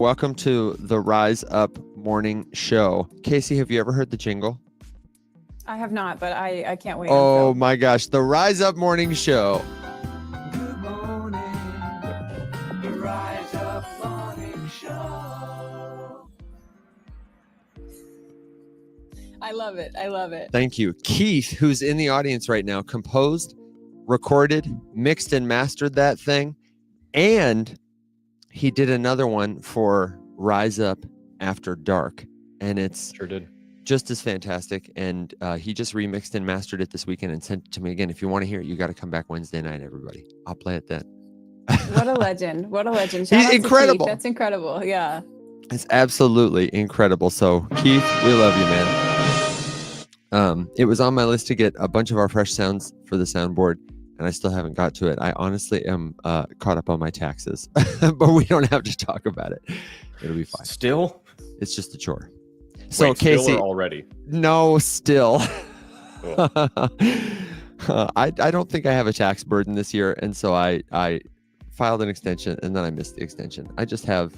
Welcome to the Rise Up Morning Show. Casey, have you ever heard the jingle? I have not, but I can't wait. Oh my gosh, the Rise Up Morning Show. Good morning, the Rise Up Morning Show. I love it. I love it. Thank you. Keith, who's in the audience right now, composed, recorded, mixed and mastered that thing. And he did another one for Rise Up After Dark. And it's Sure did. just as fantastic. And he just remixed and mastered it this weekend and sent it to me again. If you want to hear it, you got to come back Wednesday night, everybody. I'll play it then. What a legend. What a legend. Shout He's out to incredible. Keith. That's incredible. Yeah. It's absolutely incredible. So, Keith, we love you, man. It was on my list to get a bunch of our fresh sounds for the soundboard, and I still haven't got to it. I honestly am caught up on my taxes, but we don't have to talk about it. It'll be fine. Still? It's just a chore. So, Wait, Casey, still or already? no, still. Cool. I don't think I have a tax burden this year, and so I filed an extension, and then I missed the extension. I just have,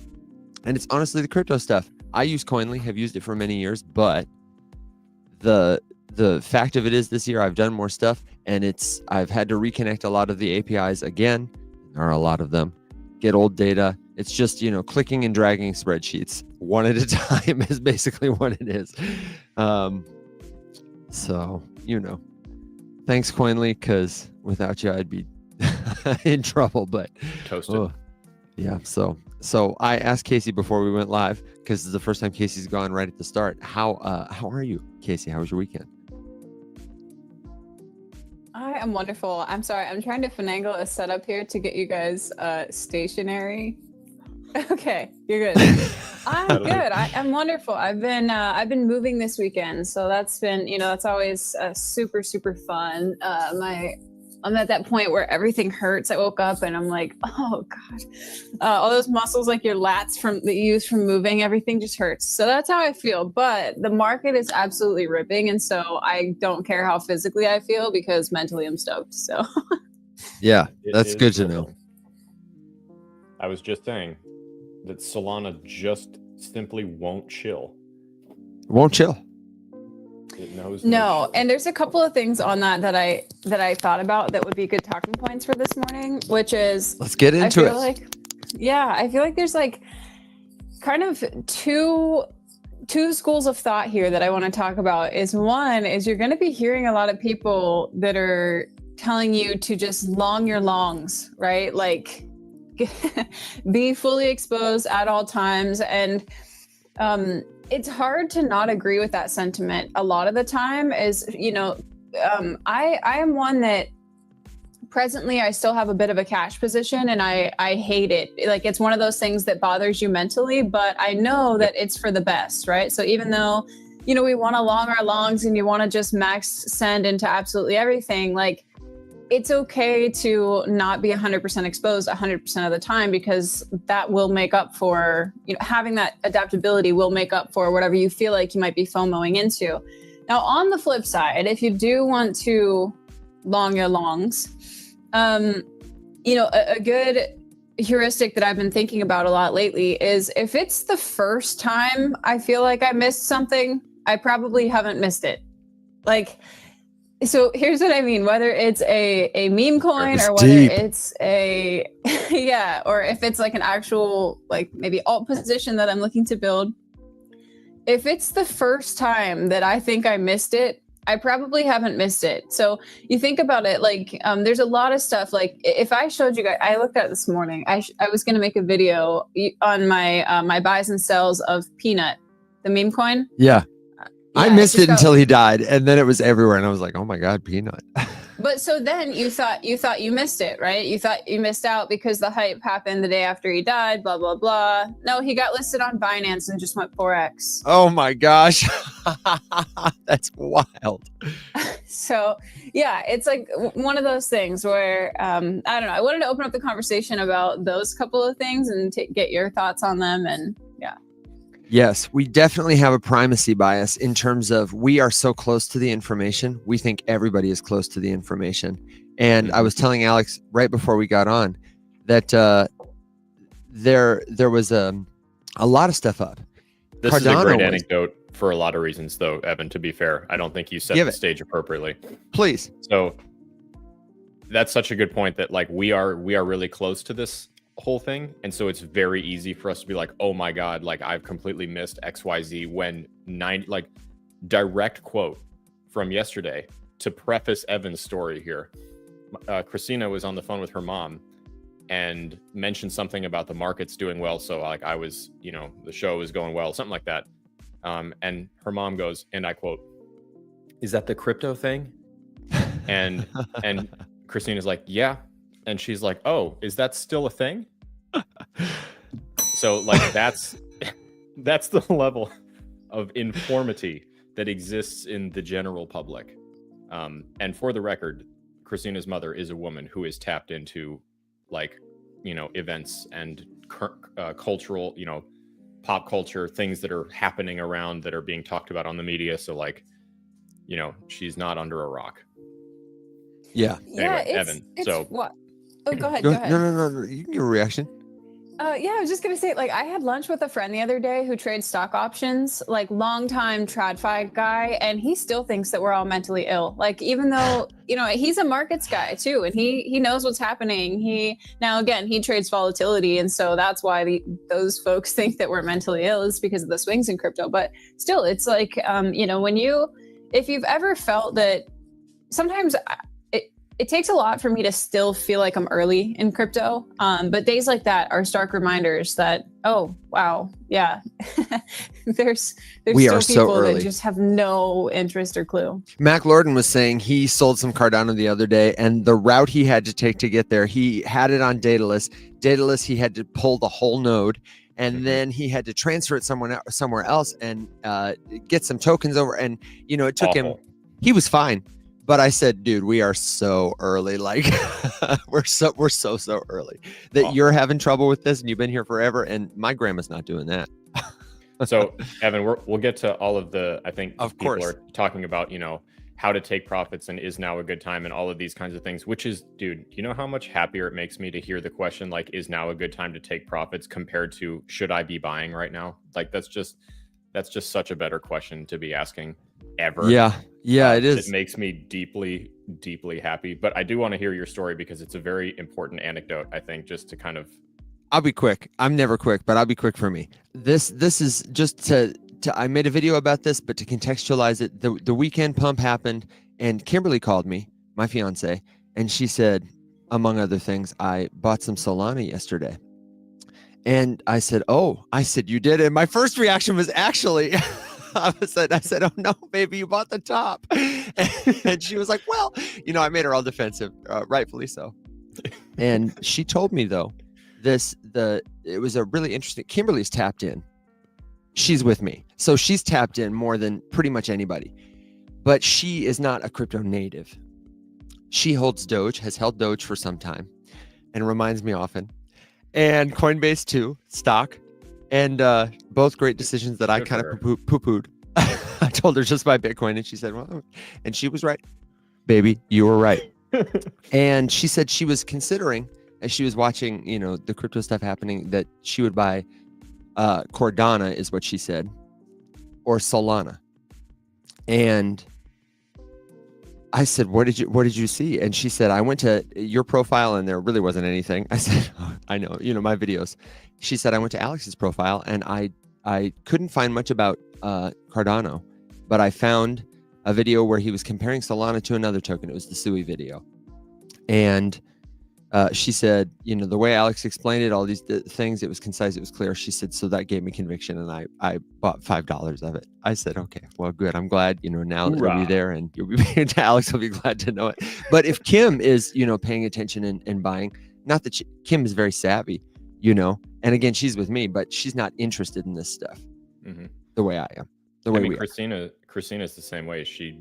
and it's honestly the crypto stuff. I use Coinly, have used it for many years, but the fact of it is this year I've done more stuff, and I've had to reconnect a lot of the APIs again. There are a lot of them. Get old data. It's just, clicking and dragging spreadsheets one at a time is basically what it is. So, thanks Coinly, because without you, I'd be in trouble, but Toasted. yeah. So I asked Casey before we went live, because this is the first time Casey's gone right at the start. How are you, Casey? How was your weekend? I am wonderful. I'm sorry. I'm trying to finagle a setup here to get you guys stationary. Okay, you're good. I'm good. I'm wonderful. I've been moving this weekend, so that's been, that's always super, super fun. I'm at that point where everything hurts. I woke up and I'm like, oh God, all those muscles like your lats that you use from moving, everything just hurts. So that's how I feel. But the market is absolutely ripping. And so I don't care how physically I feel, because mentally I'm stoked. So Yeah, It that's is good to ripping. know. I was just saying that Solana just simply won't chill. Won't chill. It knows no. chill. And there's a couple of things on that I thought about that would be good talking points for this morning, which is, Let's get into it. I feel like there's like kind of two schools of thought here that I want to talk about. One is you're going to be hearing a lot of people that are telling you to just long your longs, right? Like be fully exposed at all times. And it's hard to not agree with that sentiment a lot of the time. I am one that presently I still have a bit of a cash position, and I hate it. Like, it's one of those things that bothers you mentally, but I know that it's for the best, right? So even though, we want to long our longs and you want to just max send into absolutely everything, like, it's okay to not be 100% exposed 100% of the time, because that will make up for, having that adaptability will make up for whatever you feel like you might be FOMOing into. Now, on the flip side, if you do want to long your longs, a good heuristic that I've been thinking about a lot lately is, if it's the first time I feel like I missed something, I probably haven't missed it. Like, so here's what I mean, whether it's a meme coin or whether it's or if it's like an actual, like maybe alt position that I'm looking to build. If it's the first time that I think I missed it, I probably haven't missed it. So you think about it, like, there's a lot of stuff. Like, if I showed you guys, I looked at it this morning, I was going to make a video on my buys and sells of Peanut, the meme coin. Yeah. I missed it until he. he died, and then it was everywhere, and I was like, "Oh my God, Peanut!" But so then you thought you missed it, right? You thought you missed out because the hype happened the day after he died. Blah blah blah. No, he got listed on Binance and just went 4x. Oh my gosh, that's wild. So yeah, it's like one of those things where I don't know. I wanted to open up the conversation about those couple of things and get your thoughts on them, and yeah. Yes, we definitely have a primacy bias in terms of, we are so close to the information. We think everybody is close to the information. And I was telling Alex right before we got on that there was a a lot of stuff up. This is a Cardano great was- anecdote for a lot of reasons, though, Evan, to be fair. I don't think you set Give the it. stage appropriately. Please. So that's such a good point that like we are really close to this whole thing. And so it's very easy for us to be like, oh my God, like I've completely missed XYZ when direct quote from yesterday to preface Evan's story here. Christina was on the phone with her mom and mentioned something about the markets doing well. So like I was, the show was going well, something like that. And her mom goes, and I quote, "Is that the crypto thing?" And Christina's like, "Yeah." And she's like, "Oh, is that still a thing?" So like that's the level of informity that exists in the general public. And for the record, Christina's mother is a woman who is tapped into like, events and cultural, pop culture, things that are happening around that are being talked about on the media. So like, she's not under a rock. Yeah. Anyway, Evan, so what? Oh, go ahead. Go, Go ahead. no. You can give a reaction. Yeah, I was just gonna say, like, I had lunch with a friend the other day who trades stock options, like longtime TradFi guy, and he still thinks that we're all mentally ill. Like, even though he's a markets guy too, and he knows what's happening. He trades volatility, and so that's why those folks think that we're mentally ill is because of the swings in crypto. But still, it's like if you've ever felt that sometimes. It takes a lot for me to still feel like I'm early in crypto. But days like that are stark reminders that, oh, wow, yeah, there's We still are so people early. that just have no interest or clue. Mac Lorden was saying he sold some Cardano the other day, and the route he had to take to get there, he had it on Daedalus. Daedalus, he had to pull the whole node, and then he had to transfer it somewhere else and get some tokens over. And it took him. He was fine. But I said, dude, we are so early. Like we're so early that you're having trouble with this and you've been here forever. And my grandma's not doing that. So Evan, we'll get to all of the, I think Of people course. are talking about, how to take profits and is now a good time and all of these kinds of things, which is, dude, you know how much happier it makes me to hear the question, like, is now a good time to take profits compared to should I be buying right now? Like, that's just such a better question to be asking ever. Yeah, it is. It makes me deeply, deeply happy. But I do want to hear your story because it's a very important anecdote, I think, just to kind of. I'll be quick. I'm never quick, but I'll be quick for me. This is just to I made a video about this, but to contextualize it, the weekend pump happened and Kimberly called me, my fiance, and she said, among other things, I bought some Solana yesterday. And I said, you did it. My first reaction was actually, I said, oh no, baby, you bought the top. And she was like, well, I made her all defensive, rightfully so. And she told me though, it was a really interesting, Kimberly's tapped in. She's with me. So she's tapped in more than pretty much anybody, but she is not a crypto native. She holds Doge, has held Doge for some time and reminds me often. And Coinbase too, stock, and both great decisions that I kind of poo-pooed. I told her just buy Bitcoin, and she said, well, and she was right. Baby, you were right. And she said she was considering, as she was watching, the crypto stuff happening, that she would buy Cardano, is what she said, or Solana. And I said, what did you see? And she said, I went to your profile and there really wasn't anything. I said, oh, I know, my videos. She said, I went to Alex's profile and I couldn't find much about Cardano, but I found a video where he was comparing Solana to another token. It was the Sui video. And she said, the way Alex explained it, all these things, it was concise, it was clear. She said, so that gave me conviction and I bought $5 of it. I said, okay, well, good. I'm glad, now that you'll be there and you'll be Alex will be glad to know it. But if Kim is, paying attention and buying, not that Kim is very savvy, and again, she's with me, but she's not interested in this stuff the way I am, the way we are. Christina's the same way. She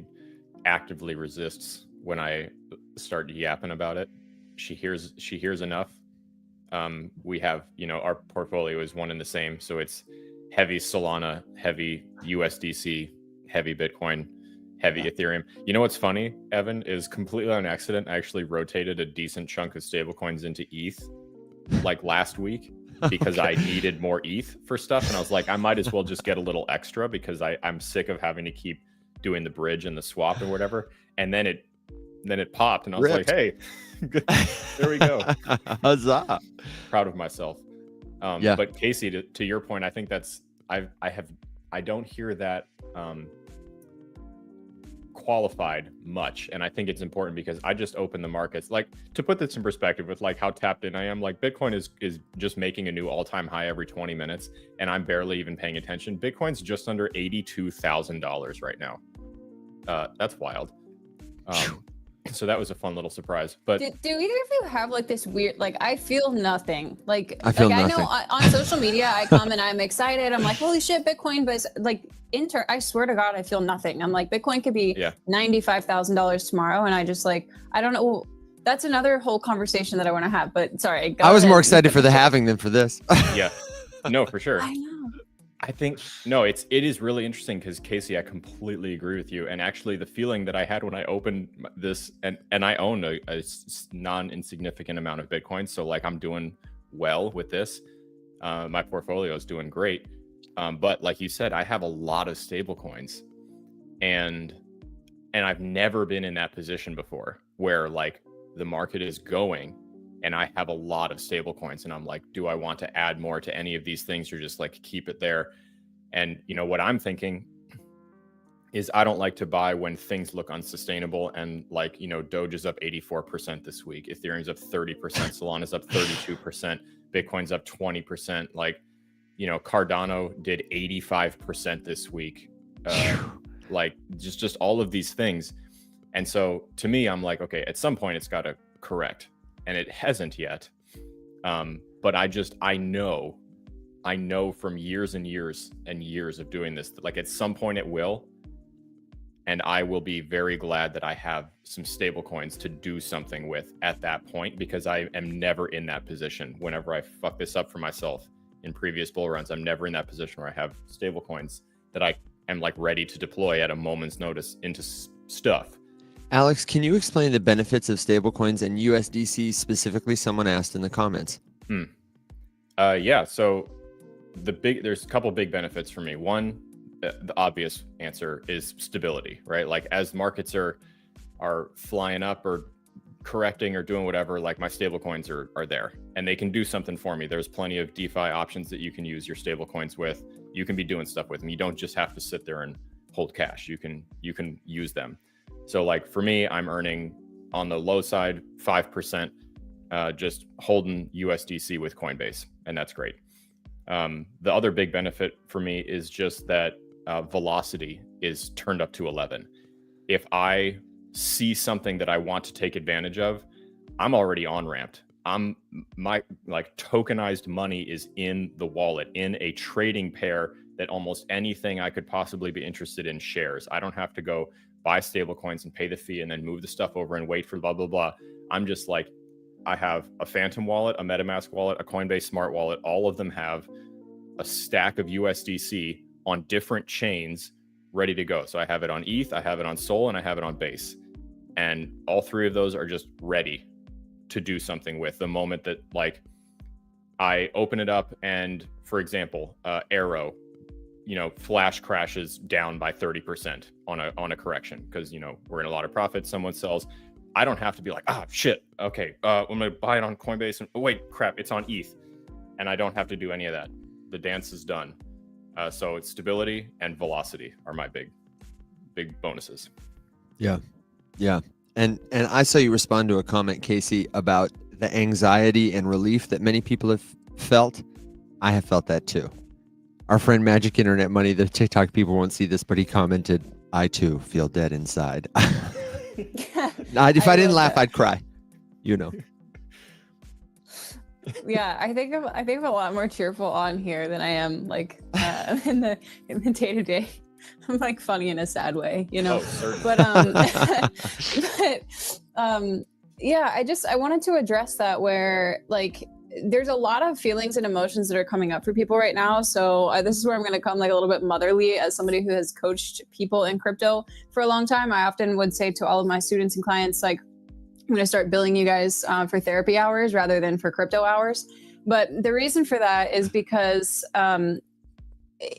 actively resists when I start yapping about it. She hears enough. We have, our portfolio is one and the same. So it's heavy Solana, heavy USDC, heavy Bitcoin, heavy Ethereum. You know what's funny, Evan, is completely on accident. I actually rotated a decent chunk of stablecoins into ETH like last week. because Okay. I needed more ETH for stuff. And I was like, I might as well just get a little extra because I'm sick of having to keep doing the bridge and the swap and whatever. And then it popped and I was Ripped. like, hey, there we go. Huzzah. Proud of myself. Yeah. But Casey, to your point, I think that's, I don't hear that qualified much. And I think it's important because I just opened the markets. Like, to put this in perspective with like how tapped in I am, like Bitcoin is just making a new all-time high every 20 minutes and I'm barely even paying attention. Bitcoin's just under $82,000 right now. That's wild. So that was a fun little surprise. But do either of you have like this weird, like, I feel nothing. Like, I feel I nothing. know on social media I come and I'm excited. I'm like, holy shit, Bitcoin, but it's like I swear to God, I feel nothing. I'm like, Bitcoin could be $95,000 tomorrow. And I just like, I don't know. That's another whole conversation that I want to have, but sorry. I was more excited for the halving than for this. Yeah, no, for sure. I know. I think no, it is really interesting because Casey, I completely agree with you. And actually, the feeling that I had when I opened this, and I own a non-insignificant amount of Bitcoin, so like I'm doing well with this. My portfolio is doing great, but like you said, I have a lot of stable coins, and I've never been in that position before, where like the market is going. And I have a lot of stable coins and I'm like, do I want to add more to any of these things or just like keep it there? And you know, what I'm thinking is I don't like to buy when things look unsustainable. And like, you know, Doge is up 84% this week. Ethereum's up 30%. Solana's up 32%. Bitcoin's up 20%. Like, you know, Cardano did 85% this week. Like just all of these things. And so to me, I'm like, okay, at some point it's got to correct. And it hasn't yet. But I know from years and years and years of doing this, that like at some point it will. And I will be very glad that I have some stable coins to do something with at that point, because I am never in that position. Whenever I fuck this up for myself in previous bull runs, I'm never in that position where I have stable coins that I am like ready to deploy at a moment's notice into stuff. Alex, can you explain the benefits of stablecoins and USDC specifically? Someone asked in the comments. Yeah. So there's a couple big benefits for me. One, the obvious answer is stability, right? Like as markets are flying up or correcting or doing whatever, like my stable coins are there and they can do something for me. There's plenty of DeFi options that you can use your stable coins with. You can be doing stuff with them. You don't just have to sit there and hold cash. You can use them. So like for me, I'm earning on the low side 5%, just holding USDC with Coinbase, and that's great. The other big benefit for me is just that velocity is turned up to 11. If I see something that I want to take advantage of, I'm already on ramped. My like tokenized money is in the wallet in a trading pair that almost anything I could possibly be interested in shares. I don't have to go buy stable coins and pay the fee and then move the stuff over and wait for blah, blah, blah. I'm just like, I have a Phantom wallet, a MetaMask wallet, a Coinbase Smart wallet. All of them have a stack of USDC on different chains ready to go. So I have it on ETH, I have it on Sol, and I have it on Base. And all three of those are just ready to do something with the moment that like I open it up and, for example, Arrow, you know, flash crashes down by 30% on a correction because, you know, we're in a lot of profit. Someone sells. I don't have to be like, shit. Okay, I'm going to buy it on Coinbase. And oh, wait, crap, it's on ETH. And I don't have to do any of that. The dance is done. So it's stability and velocity are my big bonuses. Yeah. And I saw you respond to a comment, Casey, about the anxiety and relief that many people have felt. I have felt that too. Our friend Magic Internet Money, the TikTok people won't see this, but he commented, I too feel dead inside. If I didn't laugh, I'd cry. You know. Yeah, I think I'm a lot more cheerful on here than I am like in the day-to-day. I'm like funny in a sad way, you know. But yeah, I wanted to address that where like there's a lot of feelings and emotions that are coming up for people right now. So this is where I'm going to come like a little bit motherly as somebody who has coached people in crypto for a long time. I often would say to all of my students and clients, like, I'm going to start billing you guys for therapy hours rather than for crypto hours. But the reason for that is because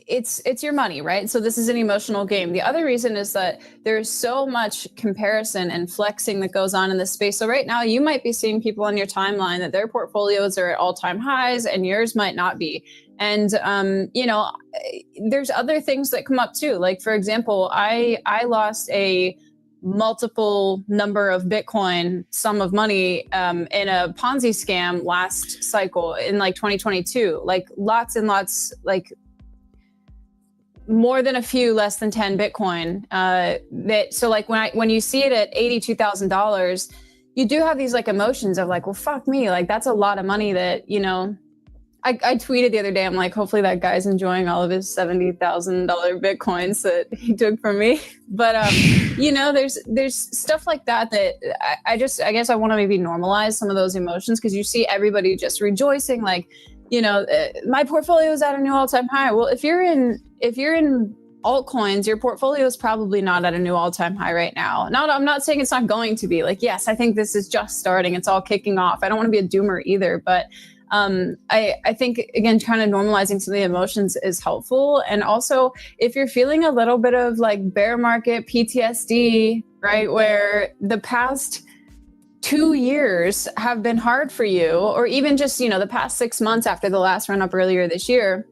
it's your money, right? So this is an emotional game. The other reason is that there's so much comparison and flexing that goes on in this space. So right now you might be seeing people on your timeline that their portfolios are at all-time highs and yours might not be. And you know, there's other things that come up too. Like for example, I lost a multiple number of Bitcoin sum of money in a Ponzi scam last cycle in like 2022, like lots and lots, like more than a few, less than 10 Bitcoin. So like when you see it at $82,000, you do have these like emotions of like, well, fuck me. Like that's a lot of money that, you know, I tweeted the other day, I'm like, hopefully that guy's enjoying all of his $70,000 Bitcoins that he took from me. But, you know, there's stuff like that I guess I want to maybe normalize some of those emotions, because you see everybody just rejoicing, like, you know, my portfolio is at a new all-time high. Well, if you're in altcoins, your portfolio is probably not at a new all-time high right now. I'm not saying it's not going to be. Like, yes, I think this is just starting. It's all kicking off. I don't want to be a doomer either, but I think, again, kind of normalizing some of the emotions is helpful. And also, if you're feeling a little bit of like bear market PTSD, right, where the past 2 years have been hard for you, or even just, you know, the past 6 months after the last run up earlier this year,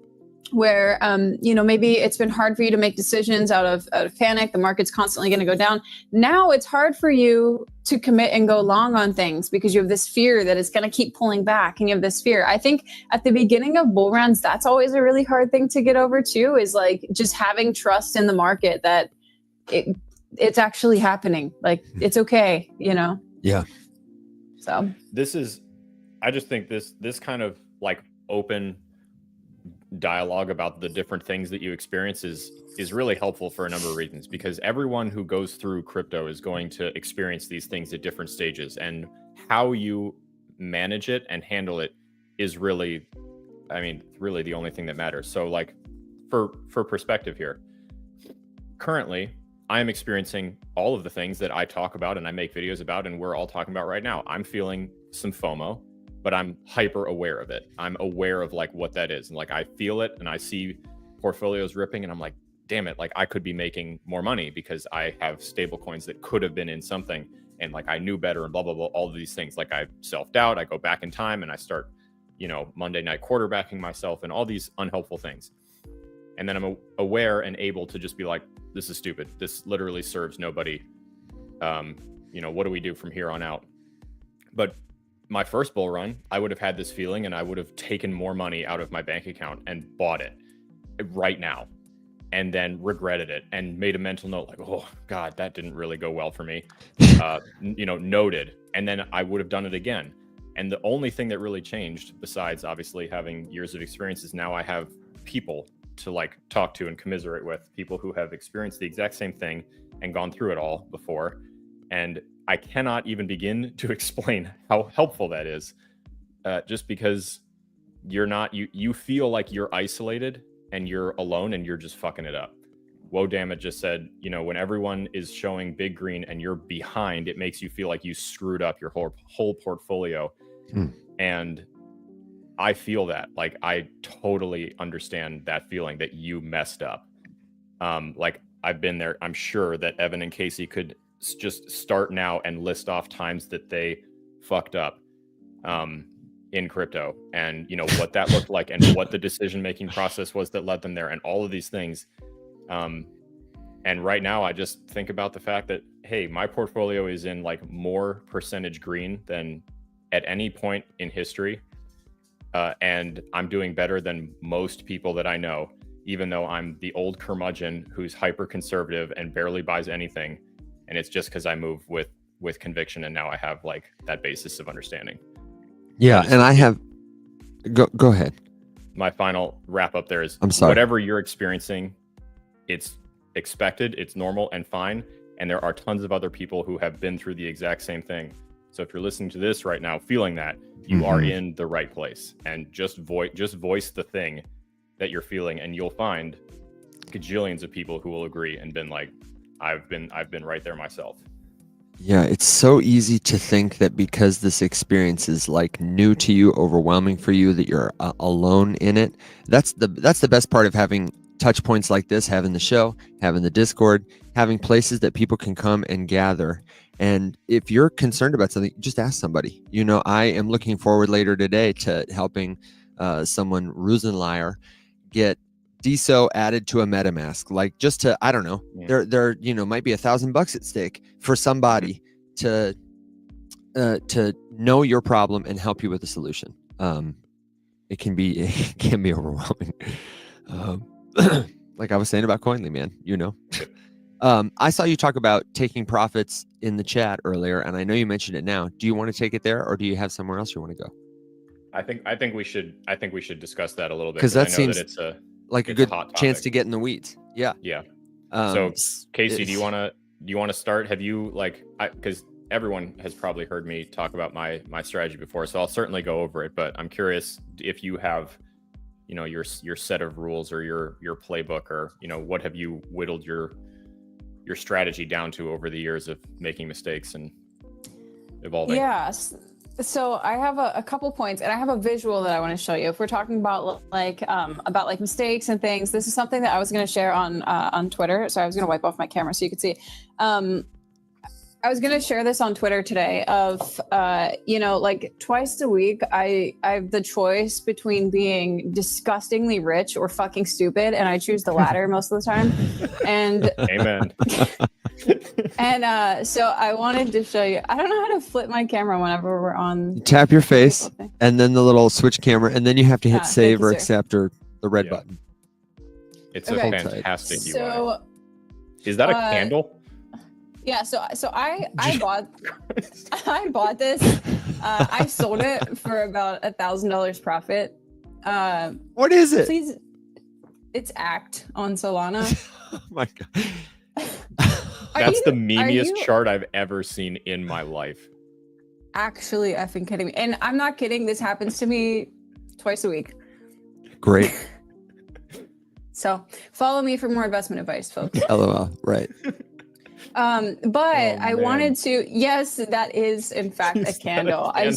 where, you know, maybe it's been hard for you to make decisions out of panic. The market's constantly going to go down. Now it's hard for you to commit and go long on things because you have this fear that it's going to keep pulling back, and you have this fear. I think at the beginning of bull runs, that's always a really hard thing to get over too, is like just having trust in the market that it's actually happening. Like it's okay, you know? Yeah. So I just think this kind of like open dialogue about the different things that you experience is really helpful for a number of reasons, because everyone who goes through crypto is going to experience these things at different stages, and how you manage it and handle it is really, I mean, really the only thing that matters. So like for perspective here, currently I am experiencing all of the things that I talk about and I make videos about and we're all talking about right now. I'm feeling some FOMO, but I'm hyper aware of it. I'm aware of like what that is. And like, I feel it and I see portfolios ripping and I'm like, damn it, like I could be making more money because I have stable coins that could have been in something. And like, I knew better and blah, blah, blah, all of these things. Like I self-doubt, I go back in time and I start, you know, Monday night quarterbacking myself and all these unhelpful things. And then I'm aware and able to just be like, this is stupid. This literally serves nobody. You know, what do we do from here on out? But my first bull run, I would have had this feeling and I would have taken more money out of my bank account and bought it right now, and then regretted it and made a mental note like, oh God, that didn't really go well for me. You know, noted. And then I would have done it again. And the only thing that really changed, besides obviously having years of experience, is now I have people to like talk to and commiserate with, people who have experienced the exact same thing and gone through it all before. And I cannot even begin to explain how helpful that is, just because you're not, you feel like you're isolated and you're alone and you're just fucking it up. Whoa, damn it just said, you know, when everyone is showing big green and you're behind, it makes you feel like you screwed up your whole portfolio. And I feel that, like, I totally understand that feeling that you messed up. Like I've been there. I'm sure that Evan and Casey could just start now and list off times that they fucked up in crypto, and you know what that looked like and what the decision-making process was that led them there and all of these things. And right now I just think about the fact that, hey, my portfolio is in like more percentage green than at any point in history. And I'm doing better than most people that I know, even though I'm the old curmudgeon who's hyper conservative and barely buys anything. And it's just because I move with conviction, and now I have like that basis of understanding. Yeah, and I have. Go ahead. My final wrap up there is, I'm sorry. Whatever you're experiencing, it's expected, it's normal and fine. And there are tons of other people who have been through the exact same thing. So if you're listening to this right now, feeling that, you are in the right place, and just voice the thing that you're feeling, and you'll find gajillions of people who will agree and been like, I've been right there myself. Yeah, it's so easy to think that because this experience is like new to you, overwhelming for you, that you're alone in it. That's the best part of having touch points like this, having the show, having the Discord, having places that people can come and gather. And if you're concerned about something, just ask somebody. You know, I am looking forward later today to helping someone, Rusenlier, get DSO added to a MetaMask, like just to, I don't know, there you know, might be $1,000 at stake for somebody to know your problem and help you with a solution. It can be overwhelming. Like I was saying about Coinly, man, you know. I saw you talk about taking profits in the chat earlier, and I know you mentioned it now. Do you want to take it there, or do you have somewhere else you want to go? I think we should discuss that a little bit, because that I know seems that it's like a good chance to get in the weeds. Yeah. So Casey, do you want to start? Have you because everyone has probably heard me talk about my strategy before, so I'll certainly go over it, but I'm curious if you have, you know, your set of rules or your playbook, or, you know, what have you whittled your strategy down to over the years of making mistakes and evolving? Yes. So I have a couple points, and I have a visual that I want to show you. If we're talking about like mistakes and things, this is something that I was going to share on Twitter. So I was going to wipe off my camera so you could see. I was going to share this on Twitter today of, you know, like twice a week, I have the choice between being disgustingly rich or fucking stupid. And I choose the latter most of the time. And amen. And so I wanted to show you, I don't know how to flip my camera whenever we're on. You tap your face and then the little switch camera, and then you have to hit save or accept or the red button. It's a fantastic UI. So, is that a candle? Yeah, so I bought this. I sold it for about $1,000 profit. What is it? Please, it's ACT on Solana. Oh my god, that's the memeiest chart I've ever seen in my life. Actually, effing kidding me, and I'm not kidding. This happens to me twice a week. Great. So follow me for more investment advice, folks. LOL. Right. But I wanted to. Yes, that is in fact a candle. I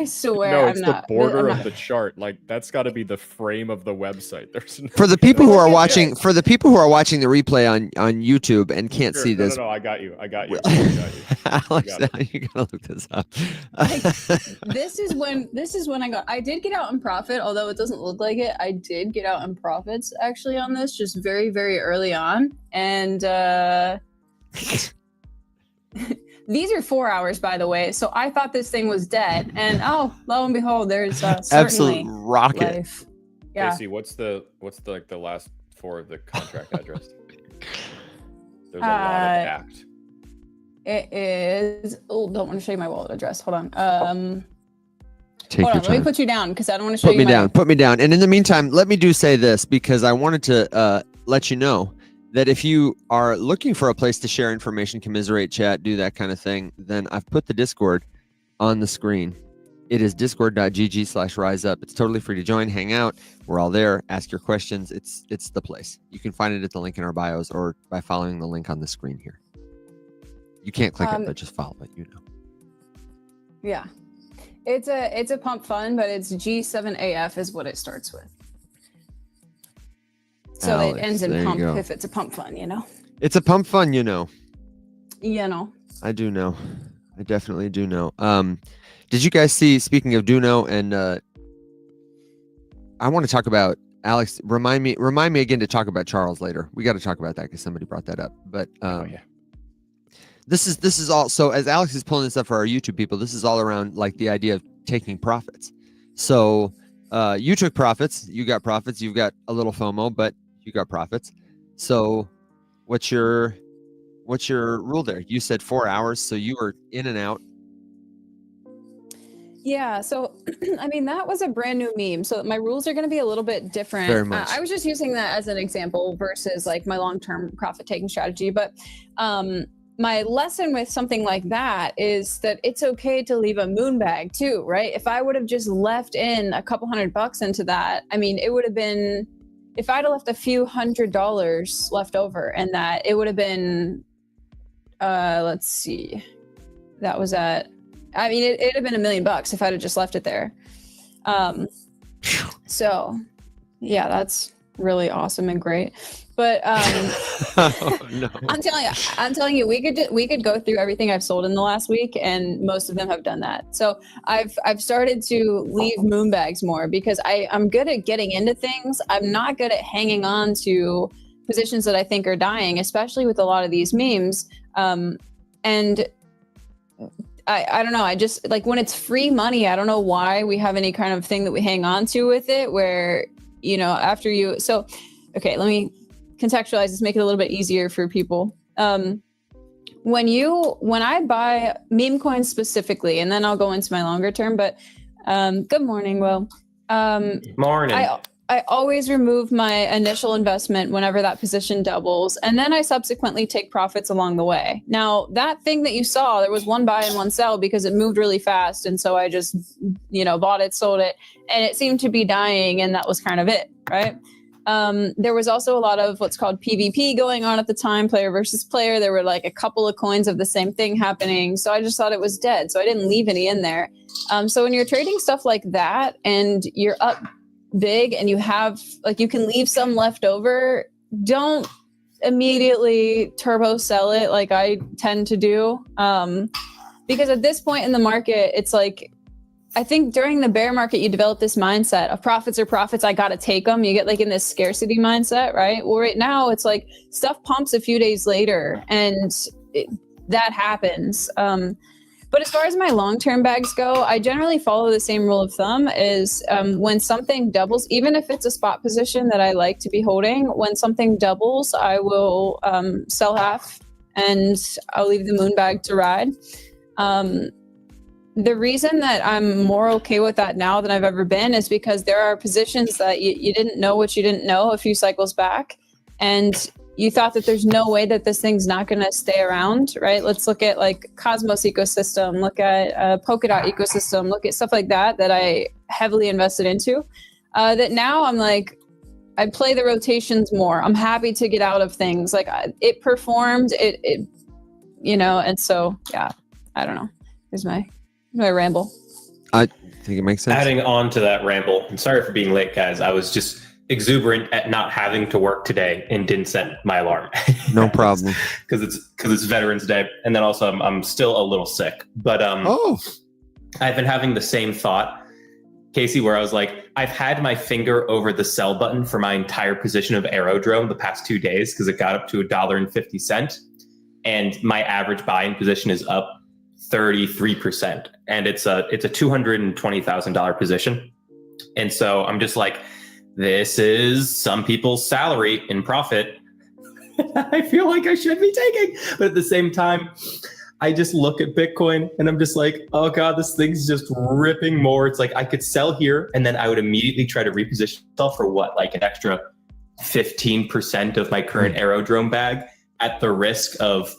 swear. No, it's the border of the chart. Like that's got to be the frame of the website. There's no, for the people who are watching. For the people who are watching the replay on YouTube and can't see this. No, I got you. Alex, you gotta look this up. This is when I did get out in profit, although it doesn't look like it. I did get out in profits actually on this, just very, very early on, and. These are 4 hours, by the way. So I thought this thing was dead, and lo and behold, there's absolute rocket. Life. Yeah. Casey, what's the last four of the contract address? There's a lot of ACT. It is. Oh, don't want to show you my wallet address. Hold on. Hold on. Let me put you down because I don't want to show you. Put me down. And in the meantime, let me say this because I wanted to let you know that if you are looking for a place to share information, commiserate, chat, do that kind of thing, then I've put the Discord on the screen. It is discord.gg/riseup. It's totally free to join, hang out. We're all there. Ask your questions. It's the place. You can find it at the link in our bios or by following the link on the screen here. You can't click it, but just follow it, you know. Yeah. It's a pump fund, but it's G7AF is what it starts with. So Alex, it ends in pump if it's a pump fund, you know. It's a pump fund, you know. You know. I do know. I definitely do know. Did you guys see, speaking of do know, and I want to talk about Alex, remind me again to talk about Charles later. We got to talk about that because somebody brought that up. But this is all, so as Alex is pulling this up for our YouTube people, this is all around like the idea of taking profits. So you took profits, you got profits, you've got a little FOMO, but you got profits. So what's your rule there? You said 4 hours, so you were in and out. Yeah, so I mean that was a brand new meme. So my rules are going to be a little bit different. Very much. I was just using that as an example versus like my long-term profit taking strategy. But my lesson with something like that is that it's okay to leave a Moonbag too, right? If I would have just left in a couple $100 into that, I mean, it would have been, if I'd have left a few $100 left over and that, it would have been, let's see, that was at. I mean, it'd have been $1 million if I'd have just left it there. So yeah, that's really awesome and great. But Oh, no. I'm telling you, we could go through everything I've sold in the last week, and most of them have done that. So I've started to leave moonbags more because I'm good at getting into things. I'm not good at hanging on to positions that I think are dying, especially with a lot of these memes. And I don't know. I just like when it's free money, I don't know why we have any kind of thing that we hang on to with it where, you know, after you, so, okay, let me contextualize this, make it a little bit easier for people. When I buy meme coins specifically, and then I'll go into my longer term, but good morning, Will. Morning. I always remove my initial investment whenever that position doubles, and then I subsequently take profits along the way. Now, that thing that you saw, there was one buy and one sell because it moved really fast, and so I just, you know, bought it, sold it, and it seemed to be dying, and that was kind of it, right? There was also a lot of what's called PvP going on at the time, player versus player. There were like a couple of coins of the same thing happening, so I just thought it was dead, so I didn't leave any in there. So when you're trading stuff like that, and you're up big and you have like you can leave some left over, don't immediately turbo sell it like I tend to do, because at this point in the market, it's like I think during the bear market you develop this mindset of profits are profits, I gotta take them. You get like in this scarcity mindset, right? Well, right now it's like stuff pumps a few days later, and that happens. But as far as my long-term bags go, I generally follow the same rule of thumb is when something doubles, even if it's a spot position that I like to be holding, when something doubles, I will sell half and I'll leave the moon bag to ride. The reason that I'm more okay with that now than I've ever been is because there are positions that you didn't know what you didn't know a few cycles back, and you thought that there's no way that this thing's not going to stay around, right? Let's look at like Cosmos ecosystem, look at Polkadot ecosystem, look at stuff like that I heavily invested into. That now I'm like, I play the rotations more. I'm happy to get out of things. Like it performed, it you know, and so, yeah, I don't know. Here's my ramble. I think it makes sense. Adding on to that ramble, I'm sorry for being late, guys. I was just exuberant at not having to work today and didn't set my alarm. No problem. Because it's Veterans Day, and then also I'm still a little sick. But I've been having the same thought, Casey, where I was like, I've had my finger over the sell button for my entire position of Aerodrome the past 2 days because it got up to $1.50, and my average buying position is up 33%, and it's a $220,000 position, and so I'm just like, this is some people's salary in profit. I feel like I should be taking, but at the same time, I just look at Bitcoin and I'm just like, oh God, this thing's just ripping more. It's like I could sell here and then I would immediately try to reposition myself for what, like an extra 15% of my current Aerodrome bag at the risk of,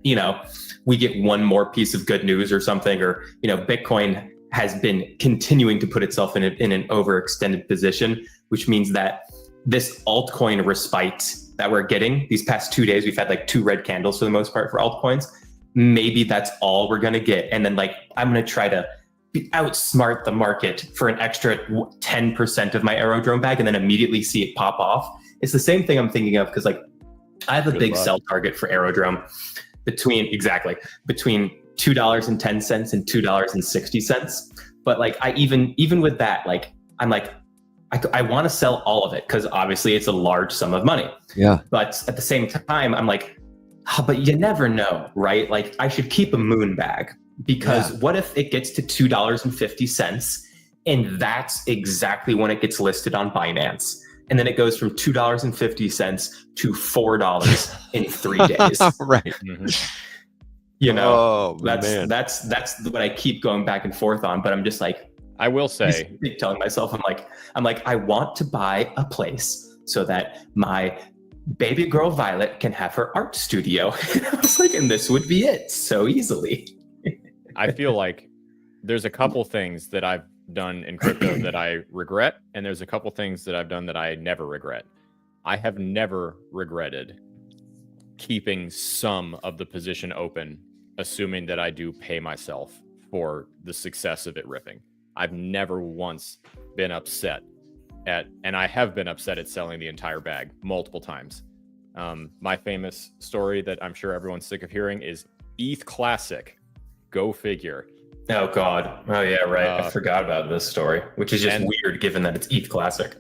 you know, we get one more piece of good news or something, or, you know, Bitcoin has been continuing to put itself in an overextended position, which means that this altcoin respite that we're getting these past 2 days, we've had like 2 red candles for the most part for altcoins. Maybe that's all we're going to get. And then like, I'm going to try to outsmart the market for an extra 10% of my Aerodrome bag and then immediately see it pop off. It's the same thing I'm thinking of because like I have a big sell target for Aerodrome between $2.10 and $2.60. But like I even with that, like I'm like, I want to sell all of it because obviously it's a large sum of money. Yeah. But at the same time, I'm like, but you never know, right? Like I should keep a moon bag because what if it gets to $2.50 and that's exactly when it gets listed on Binance. And then it goes from $2.50 to $4 in 3 days. Right. Mm-hmm. You know, man. that's what I keep going back and forth on. But I'm just like, I will say, telling myself, I'm like, I want to buy a place so that my baby girl Violet can have her art studio. I was like, and this would be it so easily. I feel like there's a couple things that I've done in crypto that I regret, and there's a couple things that I've done that I never regret. I have never regretted keeping some of the position open, assuming that I do pay myself for the success of it ripping. I've never once been upset and I have been upset at selling the entire bag multiple times. My famous story that I'm sure everyone's sick of hearing is Eth Classic. Go figure. Oh God. Oh yeah, right. I forgot about this story, which is just weird given that it's Eth Classic.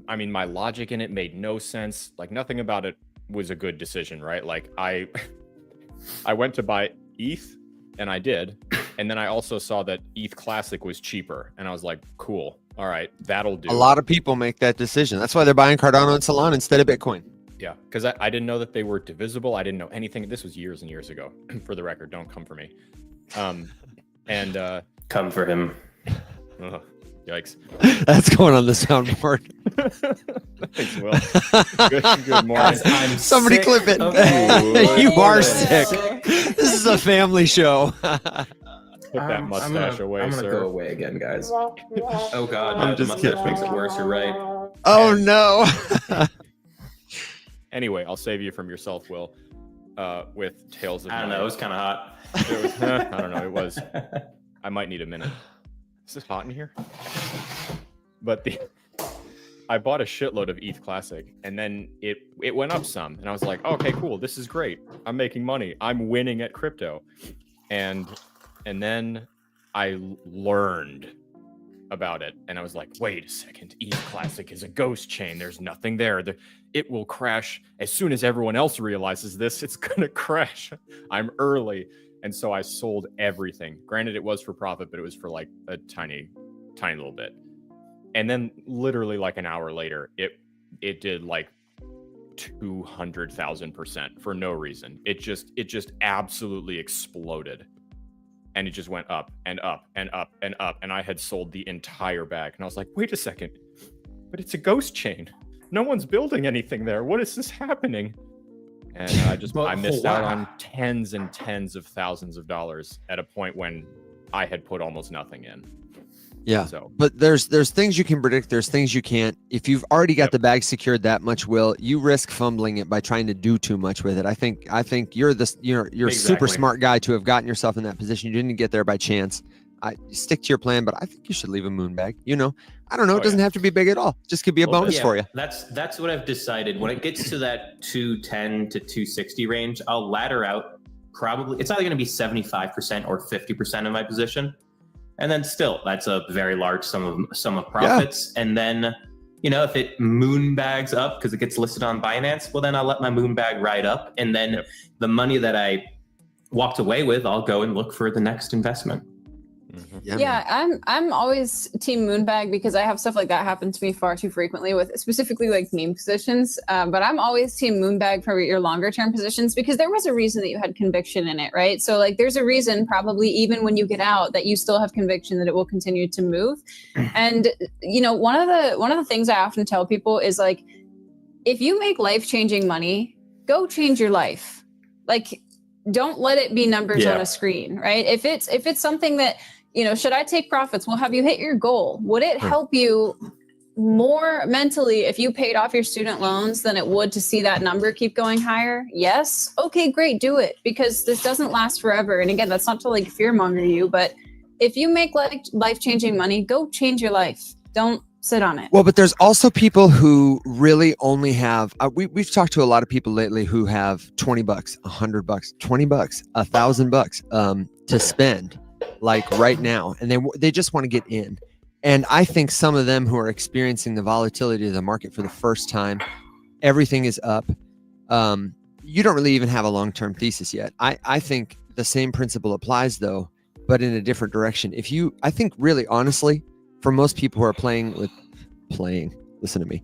I mean, my logic in it made no sense. Like nothing about it was a good decision, right? Like I went to buy ETH and I did. And then I also saw that ETH Classic was cheaper. And I was like, cool. All right, that'll do. A lot of people make that decision. That's why they're buying Cardano and Solana instead of Bitcoin. Yeah, because I didn't know that they were divisible. I didn't know anything. This was years and years ago. For the record, don't come for me. Come for him. Yikes. That's going on the soundboard. Thanks, Will. Good morning. I'm Somebody sick clip it. of You are sick. sick. This is a family show. Put that mustache away, I'm gonna sir. go away again, guys. Oh God, I'm the just mustache kidding. makes it worse. You're right. Oh no. Anyway, I'll save you from yourself, Will. With Tales of I don't know. It was kind of hot. It was, I don't know. It was. I might need a minute. Is this hot in here? But I bought a shitload of ETH Classic, and then it went up some, and I was like, okay, cool. This is great. I'm making money. I'm winning at crypto, and then I learned about it, and I was like, wait a second. ETH Classic is a ghost chain. There's nothing there. It will crash as soon as everyone else realizes this. It's gonna crash. I'm early. And so I sold everything. Granted, it was for profit, but it was for like a tiny little bit. And then literally like an hour later, it did like 200,000% for no reason. It just absolutely exploded. And it just went up and up and up and up. And I had sold the entire bag. And I was like, wait a second, but it's a ghost chain. No one's building anything there. What is this happening? And I missed out on tens and tens of thousands of dollars at a point when I had put almost nothing in. Yeah. So, but there's things you can predict. There's things you can't. If you've already got the bag secured that much, Will, you risk fumbling it by trying to do too much with it. I think you're Exactly. super smart guy to have gotten yourself in that position. You didn't get there by chance. Stick to your plan, but I think you should leave a Moonbag. I don't know. It doesn't have to be big at all. Just could be a bonus for you. That's what I've decided. When it gets to that 210 to 260 range, I'll ladder out. Probably it's either going to be 75% or 50% of my position, and then still that's a very large sum of profits. Yeah. And then if it Moonbags up because it gets listed on Binance, well then I'll let my Moonbag ride up, and then the money that I walked away with, I'll go and look for the next investment. Mm-hmm. Yeah, I'm always team Moonbag because I have stuff like that happen to me far too frequently with specifically like meme positions. But I'm always team Moonbag for your longer term positions because there was a reason that you had conviction in it, right? So like there's a reason probably even when you get out that you still have conviction that it will continue to move. And one of the things I often tell people is like, if you make life-changing money, go change your life. Like, don't let it be numbers on a screen, right? If it's something that, should I take profits? Well, have you hit your goal? Would it help you more mentally if you paid off your student loans than it would to see that number keep going higher? Yes. Okay, great. Do it, because this doesn't last forever. And again, that's not to like fearmonger you, but if you make life-changing money, go change your life. Don't sit on it. Well, but there's also people who really only have, we've talked to a lot of people lately who have $20, $100, $20, $1,000 to spend like right now. And they just want to get in. And I think some of them who are experiencing the volatility of the market for the first time, everything is up. You don't really even have a long-term thesis yet. I think the same principle applies though, but in a different direction. I think really honestly, for most people who are listen to me,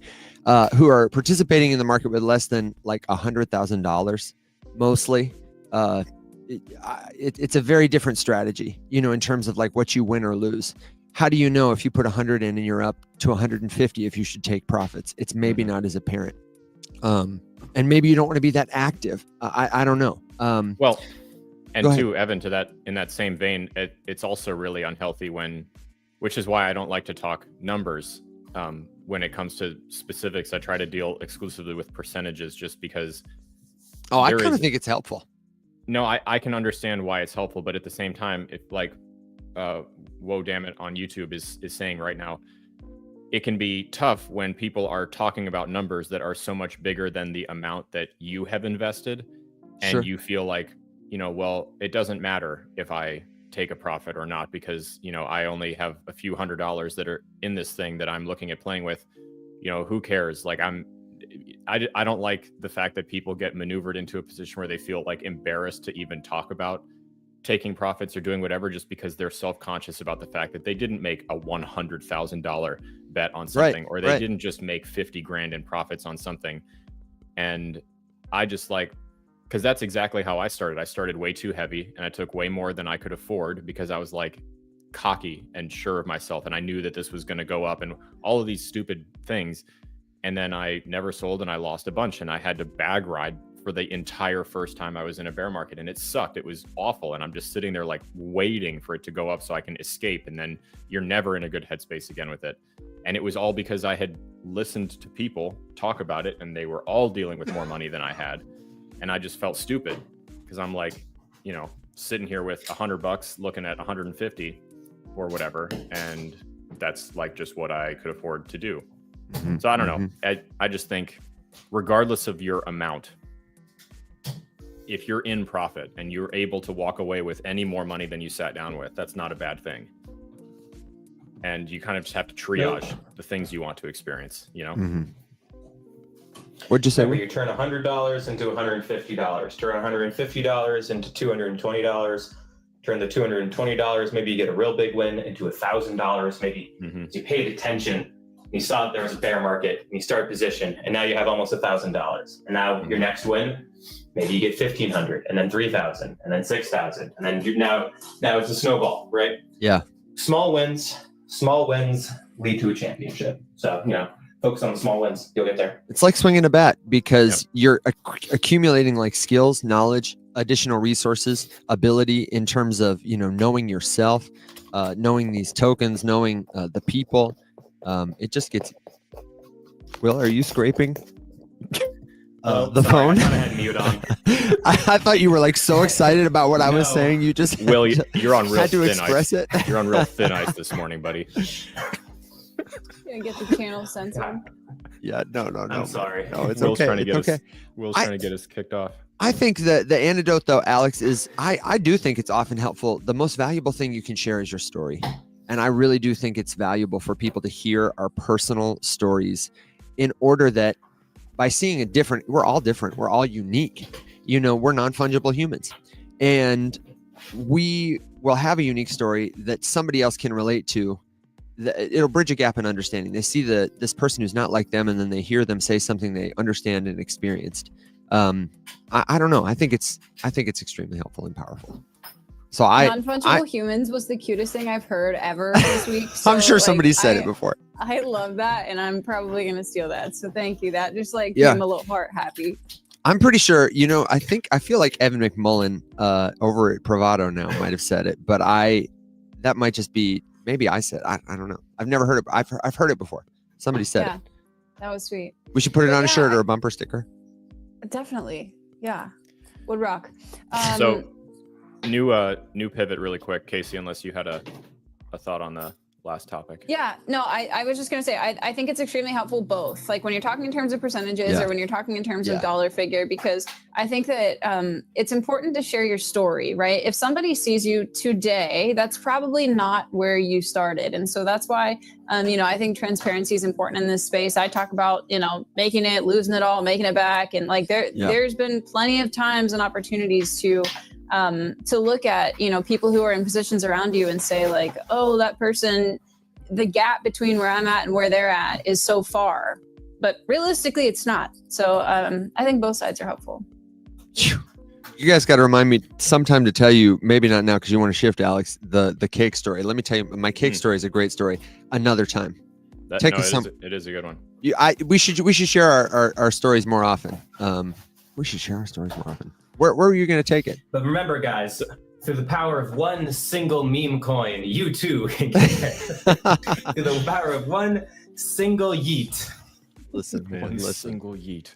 who are participating in the market with less than like $100,000, mostly, it's a very different strategy, in terms of like what you win or lose. How do you know if you put 100 in and you're up to 150 if you should take profits? It's maybe not as apparent. And maybe you don't want to be that active. I don't know. Well, and to Evan, in that same vein, it's also really unhealthy which is why I don't like to talk numbers when it comes to specifics. I try to deal exclusively with percentages just because. Oh, I kind of think it's helpful. No, I can understand why it's helpful, but at the same time, if like, whoa, damn it, on YouTube is saying right now, it can be tough when people are talking about numbers that are so much bigger than the amount that you have invested, and Sure. you feel like, well, it doesn't matter if I take a profit or not, because I only have a few $100s that are in this thing that I'm looking at playing with. Who cares? Like I don't like the fact that people get maneuvered into a position where they feel like embarrassed to even talk about taking profits or doing whatever, just because they're self-conscious about the fact that they didn't make a $100,000 bet on something, or they didn't just make 50 grand in profits on something. And I just like, because that's exactly how I started. I started way too heavy, and I took way more than I could afford because I was like cocky and sure of myself, and I knew that this was going to go up and all of these stupid things. And then I never sold, and I lost a bunch, and I had to bag ride for the entire first time I was in a bear market, and it sucked. It was awful, and I'm just sitting there like waiting for it to go up so I can escape, and then you're never in a good headspace again with it. And it was all because I had listened to people talk about it, and they were all dealing with more money than I had, and I just felt stupid because I'm like, sitting here with $100 looking at 150 or whatever, and that's like just what I could afford to do. Mm-hmm. So I don't know. I just think regardless of your amount, if you're in profit and you're able to walk away with any more money than you sat down with, that's not a bad thing. And you kind of just have to triage the things you want to experience, Mm-hmm. What'd you say? Where you turn $100 into $150, turn $150 into $220, turn the $220, maybe you get a real big win, into $1,000, maybe you paid attention. You saw that there was a bear market, and you start position, and now you have almost $1,000. And now your next win, maybe you get 1,500, and then 3,000, and then 6,000, and then now it's a snowball, right? Yeah. Small wins lead to a championship. So focus on the small wins, you'll get there. It's like swinging a bat, because you're accumulating like skills, knowledge, additional resources, ability in terms of knowing yourself, knowing these tokens, knowing the people. It just gets. Will, are you scraping the phone? I kind of had mute on. I thought you were like so excited about what I was saying. You just Will, you're on real had to thin express ice. it. You're on real thin ice this morning, buddy. Gonna get the channel censored. Yeah, no. I'm sorry. No, it's Will's okay. trying to get It's okay. Will's trying to get us kicked off. I think that the antidote, though, Alex, is I do think it's often helpful. The most valuable thing you can share is your story. And I really do think it's valuable for people to hear our personal stories, in order that by seeing we're all different. We're all unique. We're non-fungible humans, and we will have a unique story that somebody else can relate to. It'll bridge a gap in understanding. They see this person who's not like them, and then they hear them say something they understand and experienced. I don't know. I think it's extremely helpful and powerful. So non-fungible humans was the cutest thing I've heard ever this week. So, I'm sure somebody said it before. I love that, and I'm probably gonna steal that. So thank you. That just made a little heart happy. I'm pretty sure. I feel like Evan McMullen over at Bravado now might have said it, but that might just be maybe I said. I don't know. I've never heard it. I've heard it before. Somebody said it. That was sweet. We should put it on a shirt or a bumper sticker. Definitely. Yeah. Would rock. So new pivot really quick, Casey, unless you had a thought on the last topic. Yeah, no, I was just going to say, I think it's extremely helpful both, like when you're talking in terms of percentages or when you're talking in terms of dollar figure, because I think that it's important to share your story, right? If somebody sees you today, that's probably not where you started. And so that's why, I think transparency is important in this space. I talk about, making it, losing it all, making it back. And like there's been plenty of times and opportunities to look at, people who are in positions around you and say like, oh, that person, the gap between where I'm at and where they're at is so far, but realistically it's not. So I think both sides are helpful. You guys got to remind me sometime to tell you, maybe not now because you want to shift, Alex, the cake story. Let me tell you, my cake story is a great story. Another time. It is a good one. We should share our stories more often. We should share our stories more often. Where were you going to take it? But remember, guys, through the power of one single meme coin, you too can get it. Through the power of one single yeet. Listen, man. Single yeet.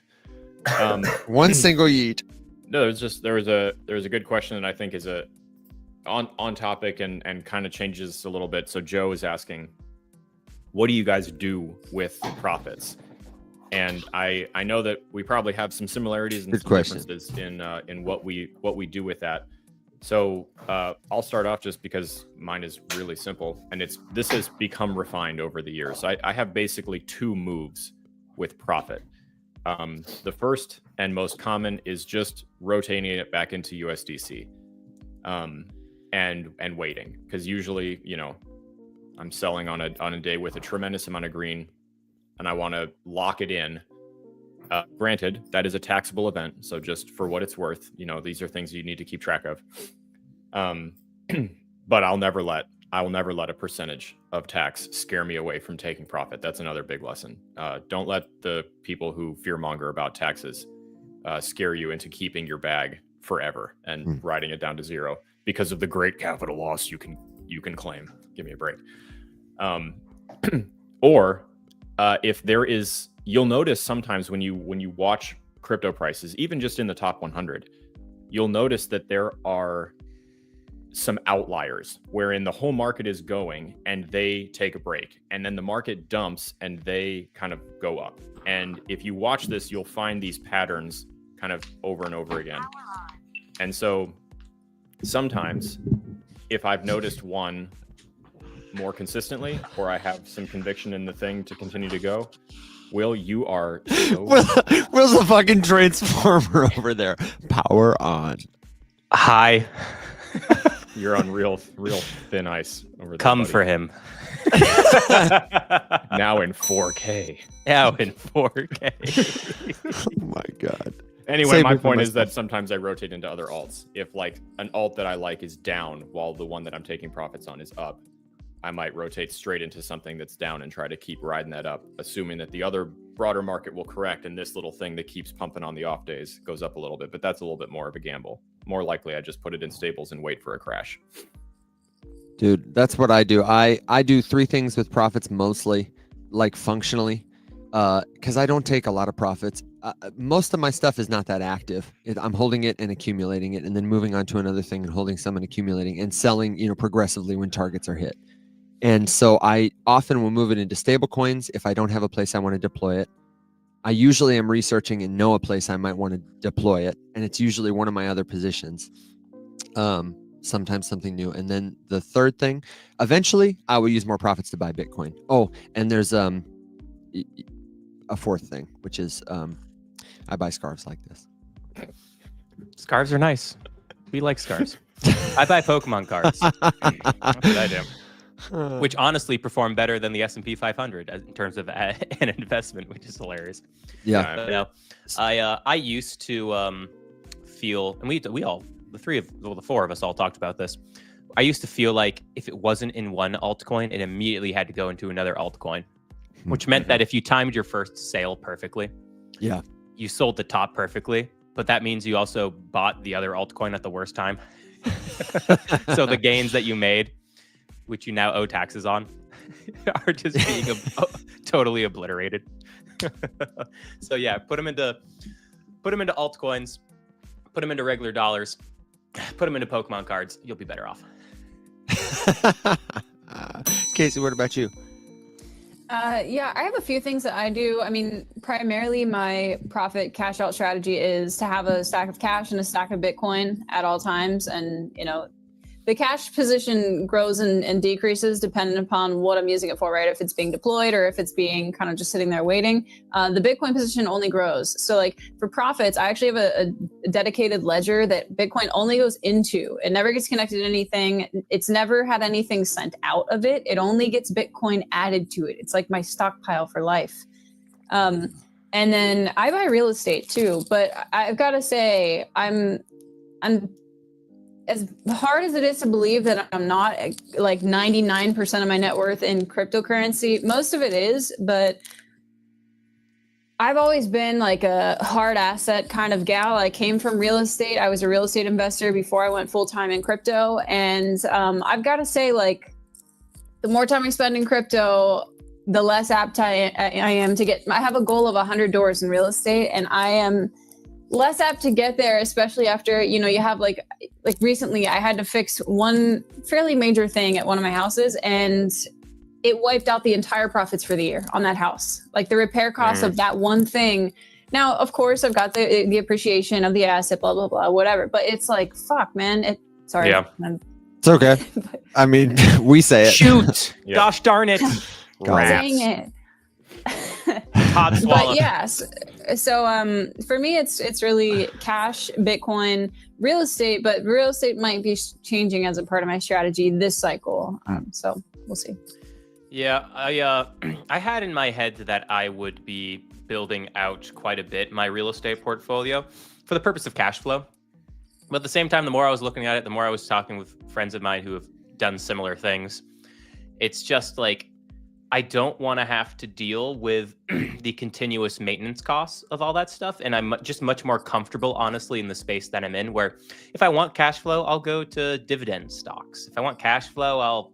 One single yeet. No, there was a good question that I think is on topic and kind of changes a little bit. So Joe is asking, what do you guys do with profits? And I know that we probably have some similarities and some differences in what we do with that. So I'll start off just because mine is really simple, and this has become refined over the years. So I have basically two moves with profit. The first and most common is just rotating it back into USDC, and waiting, because usually, I'm selling on a day with a tremendous amount of green, and I want to lock it in. Granted, that is a taxable event, so just for what it's worth, these are things you need to keep track of. But I'll never let a percentage of tax scare me away from taking profit. That's another big lesson. Don't let the people who fearmonger about taxes scare you into keeping your bag forever and writing it down to zero because of the great capital loss you can claim. Give me a break. Or if there is, you'll notice sometimes when you watch crypto prices, even just in the top 100, you'll notice that there are some outliers wherein the whole market is going and they take a break, and then the market dumps and they kind of go up. And if you watch this, you'll find these patterns kind of over and over again. And so sometimes if I've noticed one more consistently, or I have some conviction in the thing to continue to go, Will, you are so... Will's a fucking transformer over there. Power on. Hi. You're on real thin ice over there. Come buddy. for him. Now in 4K. Now in 4K. Oh my god. Anyway, Save my me for point is myself. that sometimes I rotate into other alts. If like an alt that I like is down while the one that I'm taking profits on is up, I might rotate straight into something that's down and try to keep riding that up, assuming that the other broader market will correct and this little thing that keeps pumping on the off days goes up a little bit. But that's a little bit more of a gamble. More likely, I just put it in stables and wait for a crash. Dude, that's what I do. I do three things with profits mostly, like functionally, because I don't take a lot of profits. Most of my stuff is not that active. I'm holding it and accumulating it, and then moving on to another thing and holding some and accumulating and selling, progressively when targets are hit. And so I often will move it into stablecoins if I don't have a place I want to deploy it. I usually am researching and know a place I might want to deploy it, and it's usually one of my other positions. Sometimes something new. And then the third thing, eventually I will use more profits to buy Bitcoin. Oh, and there's a fourth thing, which is I buy scarves like this. Scarves are nice. We like scarves. I buy Pokemon cards. That's what I do. Which honestly perform better than the S&P 500 in terms of an investment, which is hilarious. Yeah. But no, I used to feel, and we all, the four of us all talked about this. I used to feel like if it wasn't in one altcoin, it immediately had to go into another altcoin, which meant that if you timed your first sale perfectly, yeah, you sold the top perfectly, but that means you also bought the other altcoin at the worst time. So the gains that you made, which you now owe taxes on, are just being totally obliterated. So yeah, put them into altcoins, put them into regular dollars, put them into Pokemon cards. You'll be better off. Casey, what about you? Yeah, I have a few things that I do. I mean, primarily my profit cash out strategy is to have a stack of cash and a stack of Bitcoin at all times. And, the cash position grows and decreases depending upon what I'm using it for, right? If it's being deployed or if it's being kind of just sitting there waiting. The Bitcoin position only grows. So like for profits, I actually have a dedicated ledger that Bitcoin only goes into. It never gets connected to anything. It's never had anything sent out of it. It only gets Bitcoin added to it. It's like my stockpile for life. And then I buy real estate too, but I've got to say I'm as hard as it is to believe that I'm not like 99% of my net worth in cryptocurrency, most of it is, but I've always been like a hard asset kind of gal. I came from real estate. I was a real estate investor before I went full-time in crypto. And I've got to say, like, the more time I spend in crypto, the less apt I am to get. I have a goal of 100 doors in real estate, and I am less apt to get there, especially after, you know, you have like recently I had to fix one fairly major thing at one of my houses, and it wiped out the entire profits for the year on that house. Like the repair cost of that one thing. Now, of course, I've got the appreciation of the asset, blah, blah, blah, whatever. But it's like, fuck, man. Sorry. Yeah. It's okay. I mean, we say it. Shoot! Yeah. Gosh darn it! Dang it. Hot swallow. But yes, so for me, it's really cash, Bitcoin, real estate, but real estate might be changing as a part of my strategy this cycle. So we'll see. Yeah, I had in my head that I would be building out quite a bit my real estate portfolio for the purpose of cash flow. But at the same time, the more I was looking at it, the more I was talking with friends of mine who have done similar things. It's just like, I don't want to have to deal with the continuous maintenance costs of all that stuff. And I'm just much more comfortable, honestly, in the space that I'm in, where if I want cash flow, I'll go to dividend stocks. If I want cash flow, I'll,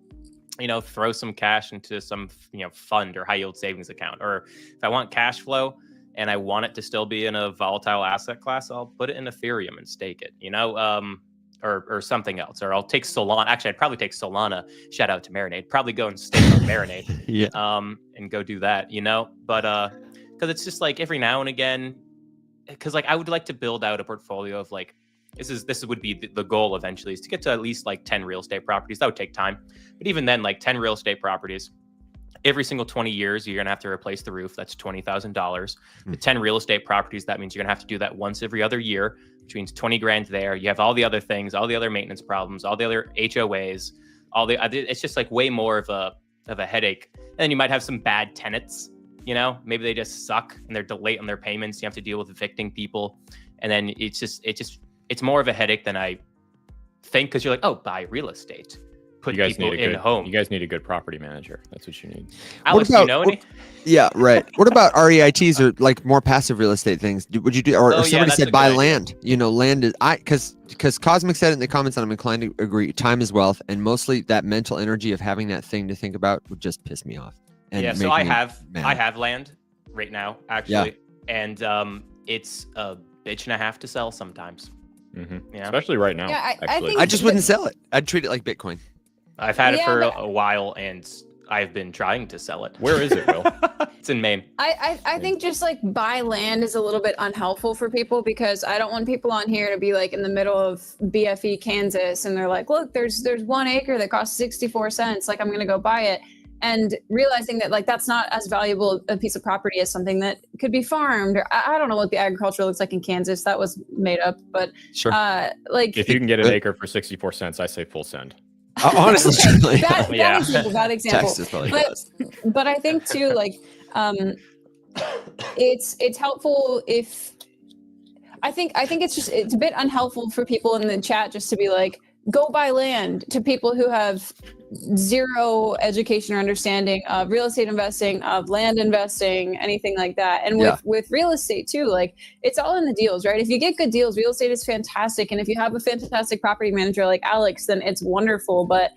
you know, throw some cash into some, you know, fund or high yield savings account. Or if I want cash flow and I want it to still be in a volatile asset class, I'll put it in Ethereum and stake it, you know, or something else. Or I'll take Solana. Actually, I'd probably take Solana. Shout out to Marinade. Probably go and stake on Marinade. Yeah. And go do that, you know. But because it's just like every now and again, because like I would like to build out a portfolio of like, this would be the goal eventually, is to get to at least like 10 real estate properties. That would take time. But even then, like 10 real estate properties, every single 20 years, you're going to have to replace the roof. That's $20,000. With 10 real estate properties, that means you're going to have to do that once every other year, which means 20 grand there. You have all the other things, all the other maintenance problems, all the other HOAs, it's just like way more of a headache. And then you might have some bad tenants, you know, maybe they just suck and they're late on their payments. You have to deal with evicting people. And then it's more of a headache than I think, because you're like, oh, buy real estate. Put You guys people need in home. You guys need a good property manager. That's what you need. Alex, do you know any? Yeah, right. What about REITs or like more passive real estate things? Would you do? Or somebody that's said a buy good idea. land. You know, land is because Cosmic said it in the comments, and I'm inclined to agree. Time is wealth, and mostly that mental energy of having that thing to think about would just piss me off. And Yeah, so make I me have mad. land right now, actually, and it's a bitch and a half to sell sometimes. Mm-hmm. Yeah. Especially right now. Yeah, I actually. think- I just wouldn't sell it. I'd treat it like Bitcoin. I've had it Yeah, for but- a while, and I've been trying to sell it. Where is it, Will? It's in Maine. I think just like buy land is a little bit unhelpful for people, because I don't want people on here to be like in the middle of BFE Kansas and they're like, look, there's 1 acre that costs 64 cents. Like, I'm going to go buy it. And realizing that like that's not as valuable a piece of property as something that could be farmed. Or I don't know what the agriculture looks like in Kansas. That was made up, but Sure. like If you can get an acre for 64 cents, I say full send. Honestly, truly. bad Yeah. bad example. Texas probably But- does. But I think too, like, it's helpful if I think it's a bit unhelpful for people in the chat just to be like, go buy land, to people who have zero education or understanding of real estate investing, of land investing, anything like that. And with real estate too, like, it's all in the deals, right? If you get good deals, real estate is fantastic. And if you have a fantastic property manager like Alex, then it's wonderful. But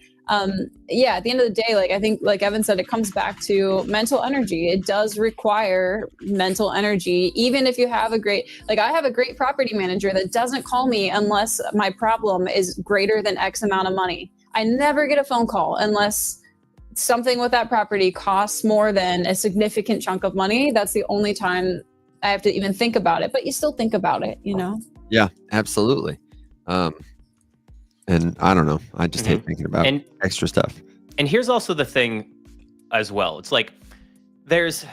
yeah, at the end of the day, like, I think, like Evan said, it comes back to mental energy. It does require mental energy, even if you have I have a great property manager that doesn't call me unless my problem is greater than X amount of money. I never get a phone call unless something with that property costs more than a significant chunk of money. That's the only time I have to even think about it, but you still think about it, you know? Yeah, absolutely. And I don't know. I just hate thinking about extra stuff. And here's also the thing as well. It's like there's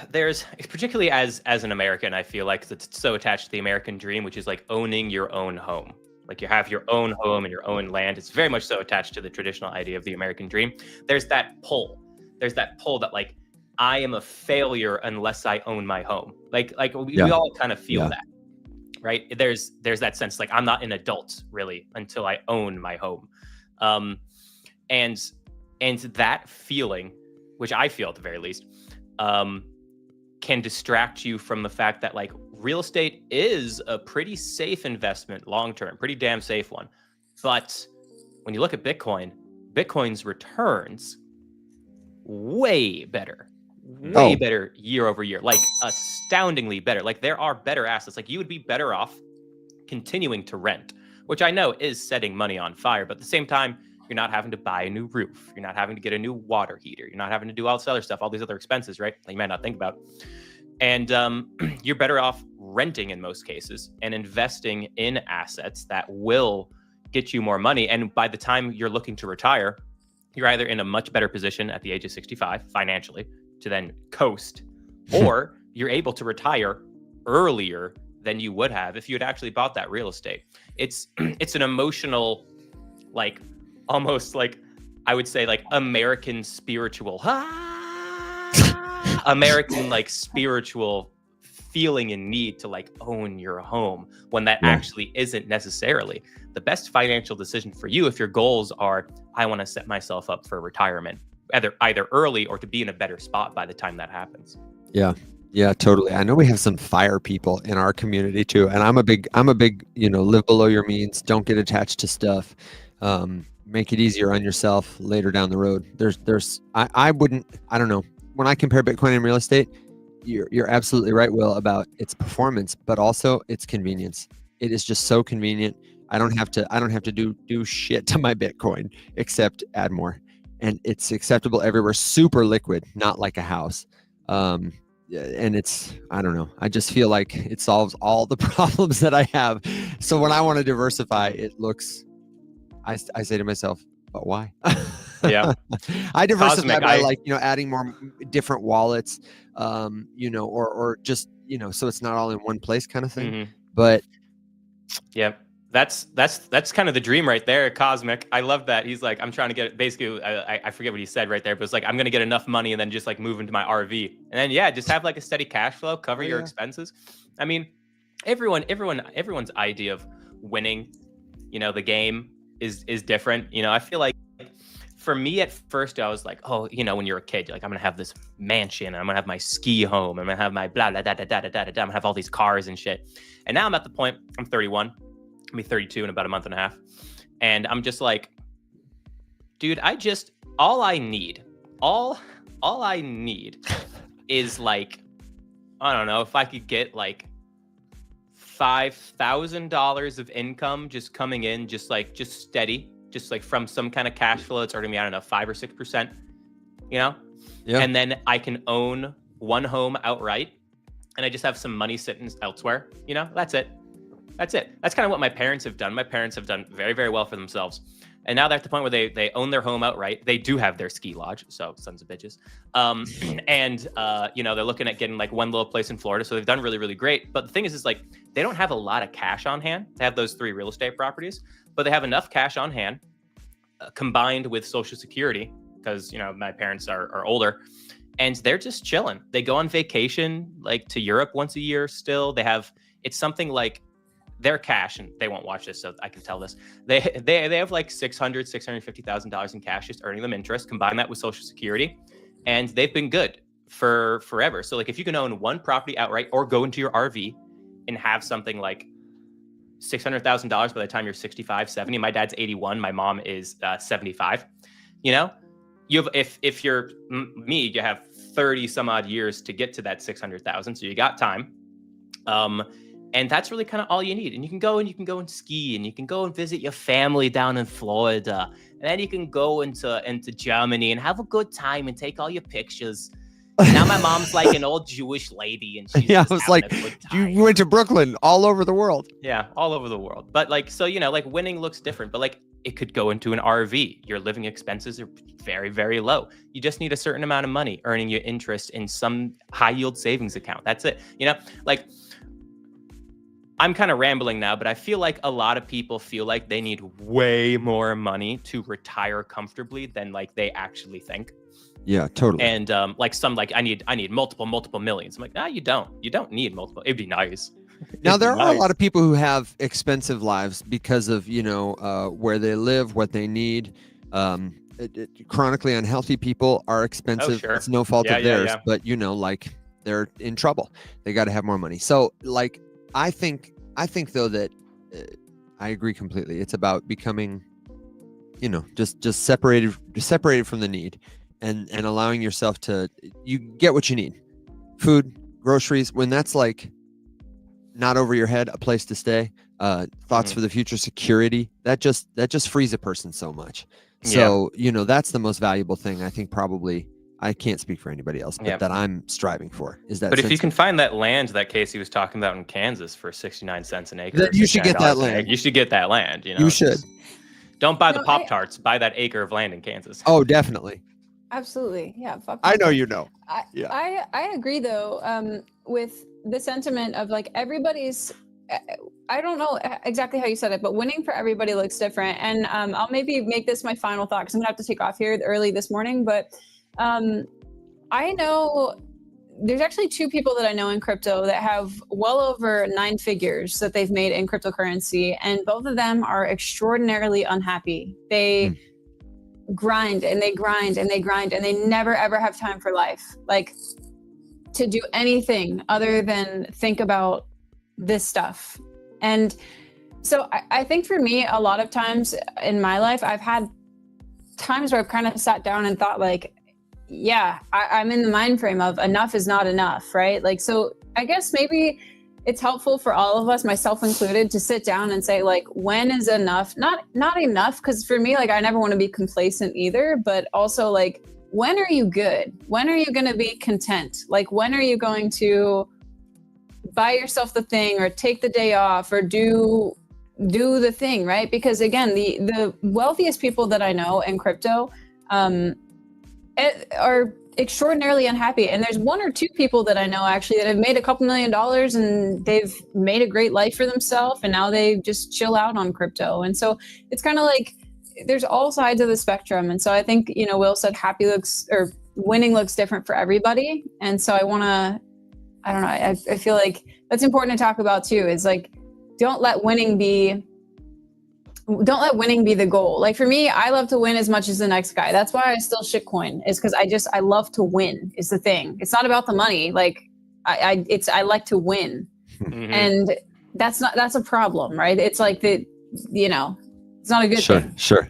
particularly as an American, I feel like it's so attached to the American dream, which is like owning your own home. Like, you have your own home and your own land. It's very much so attached to the traditional idea of the American dream. There's that pull. There's that pull that like, I am a failure unless I own my home. Like we all kind of feel that, right? There's that sense like, I'm not an adult really until I own my home. And that feeling, which I feel at the very least, can distract you from the fact that like, real estate is a pretty safe investment long-term, pretty damn safe one. But when you look at Bitcoin's returns way better year over year, like astoundingly better. Like, there are better assets. Like, you would be better off continuing to rent, which I know is setting money on fire, but at the same time, you're not having to buy a new roof. You're not having to get a new water heater. You're not having to do all this other stuff, all these other expenses, right? That you might not think about. And you're better off renting in most cases and investing in assets that will get you more money. And by the time you're looking to retire, you're either in a much better position at the age of 65 financially to then coast, or you're able to retire earlier than you would have if you had actually bought that real estate. It's an emotional, like, almost like, I would say, like, American spiritual, American, like, spiritual feeling and need to, like, own your home, when that actually isn't necessarily the best financial decision for you if your goals are, I want to set myself up for retirement, either early or to be in a better spot by the time that happens. Yeah, totally. I know we have some fire people in our community too, and I'm a big, live below your means, don't get attached to stuff. Make it easier on yourself later down the road. I don't know. When I compare Bitcoin and real estate, you're absolutely right, Will, about its performance, but also its convenience. It is just so convenient. I don't have to do shit to my Bitcoin except add more, and it's acceptable everywhere. Super liquid, not like a house. And I don't know. I just feel like it solves all the problems that I have. So when I want to diversify, I say to myself, but why? Yeah. I diversify Cosmic, by adding more different wallets, or just, so it's not all in one place kind of thing. Mm-hmm. But yeah, that's kind of the dream right there. Cosmic. I love that. He's like, I'm trying to get, basically, I forget what he said right there, but it's like, I'm going to get enough money and then just like move into my RV. And then, just have like a steady cash flow, cover your expenses. I mean, everyone's idea of winning, the game is different. I feel like for me at first, I was like, oh, when you're a kid, you're like, I'm going to have this mansion. I'm going to have my ski home. I'm going to have my blah, blah, da, da, da, da, da, da. I'm going to have all these cars and shit. And now I'm at the point, I'm 31. I'll be 32 in about a month and a half. And I'm just like, dude, all I need is like, I don't know, if I could get like $5,000 of income just coming in, just steady, just like from some kind of cash flow. It's already, I don't know, 5 or 6%, Yeah. And then I can own one home outright and I just have some money sitting elsewhere. That's it. That's kind of what my parents have done. My parents have done very, very well for themselves. And now they're at the point where they own their home outright. They do have their ski lodge, so sons of bitches. And they're looking at getting like one little place in Florida. So they've done really, really great. But the thing is like, they don't have a lot of cash on hand. They have those 3 real estate properties, but they have enough cash on hand combined with Social Security, because, my parents are older, and they're just chilling. They go on vacation, like to Europe once a year still. It's something like, their cash, and they won't watch this, so I can tell this. They have like $650,000 in cash, just earning them interest. Combine that with Social Security, and they've been good for forever. So like, if you can own one property outright, or go into your RV and have something like $600,000 by the time you're 65, 70. My dad's 81. My mom is 75. You have, if you're me, you have 30 some odd years to get to that 600,000. So you got time. And that's really kind of all you need. And you can go and ski, and you can go and visit your family down in Florida. And then you can go into Germany and have a good time and take all your pictures. And now my mom's like an old Jewish lady, and she's I was like, you went to Brooklyn, all over the world. Yeah, all over the world. But like, so, like winning looks different, but like it could go into an RV. Your living expenses are very, very low. You just need a certain amount of money earning your interest in some high yield savings account. That's it. Like, I'm kind of rambling now, but I feel like a lot of people feel like they need way more money to retire comfortably than like they actually think. Yeah, totally. And I need multiple millions. I'm like, you don't need multiple. It'd be nice. Now there are a lot of people who have expensive lives because of, where they live, what they need. Chronically unhealthy people are expensive. Oh, sure. It's no fault of theirs, but they're in trouble. They got to have more money. So like, I think though that I agree completely. It's about becoming, just separated from the need, and allowing yourself to, you get what you need, food, groceries. When that's like not over your head, a place to stay, thoughts for the future, security. That just frees a person so much. So, that's the most valuable thing. I think probably, I can't speak for anybody else, but that I'm striving for is that. But if you can find that land that Casey was talking about in Kansas for 69 cents an acre, then you should get that land. You should get that land. You should. Don't buy the Pop-Tarts. Buy that acre of land in Kansas. Oh, definitely. Absolutely. Yeah. I know you know. I agree though, with the sentiment of like everybody's, I don't know exactly how you said it, but winning for everybody looks different. And I'll maybe make this my final thought because I'm gonna have to take off here early this morning. But I know there's actually 2 people that I know in crypto that have well over 9 figures that they've made in cryptocurrency. And both of them are extraordinarily unhappy. They grind and they grind and they grind and they never ever have time for life, like to do anything other than think about this stuff. And so I think for me, a lot of times in my life, I've had times where I've kind of sat down and thought like, yeah, I'm in the mind frame of enough is not enough, right? Like, so I guess maybe it's helpful for all of us, myself included, to sit down and say like, when is enough? Not enough, because for me, like I never want to be complacent either, but also like, when are you good? When are you going to be content? Like, when are you going to buy yourself the thing or take the day off or do the thing, right? Because again, the wealthiest people that I know in crypto are extraordinarily unhappy. And there's 1 or 2 people that I know actually that have made a couple $1 million and they've made a great life for themselves. And now they just chill out on crypto. And so it's kind of like, there's all sides of the spectrum. And so I think, Will said winning looks different for everybody. And so I don't know, I feel like that's important to talk about too, is like, don't let winning be the goal. Like for me, I love to win as much as the next guy. That's why I still shitcoin, is because I love to win is the thing. It's not about the money. Like I like to win. And that's a problem, right? It's like it's not a good thing. Sure.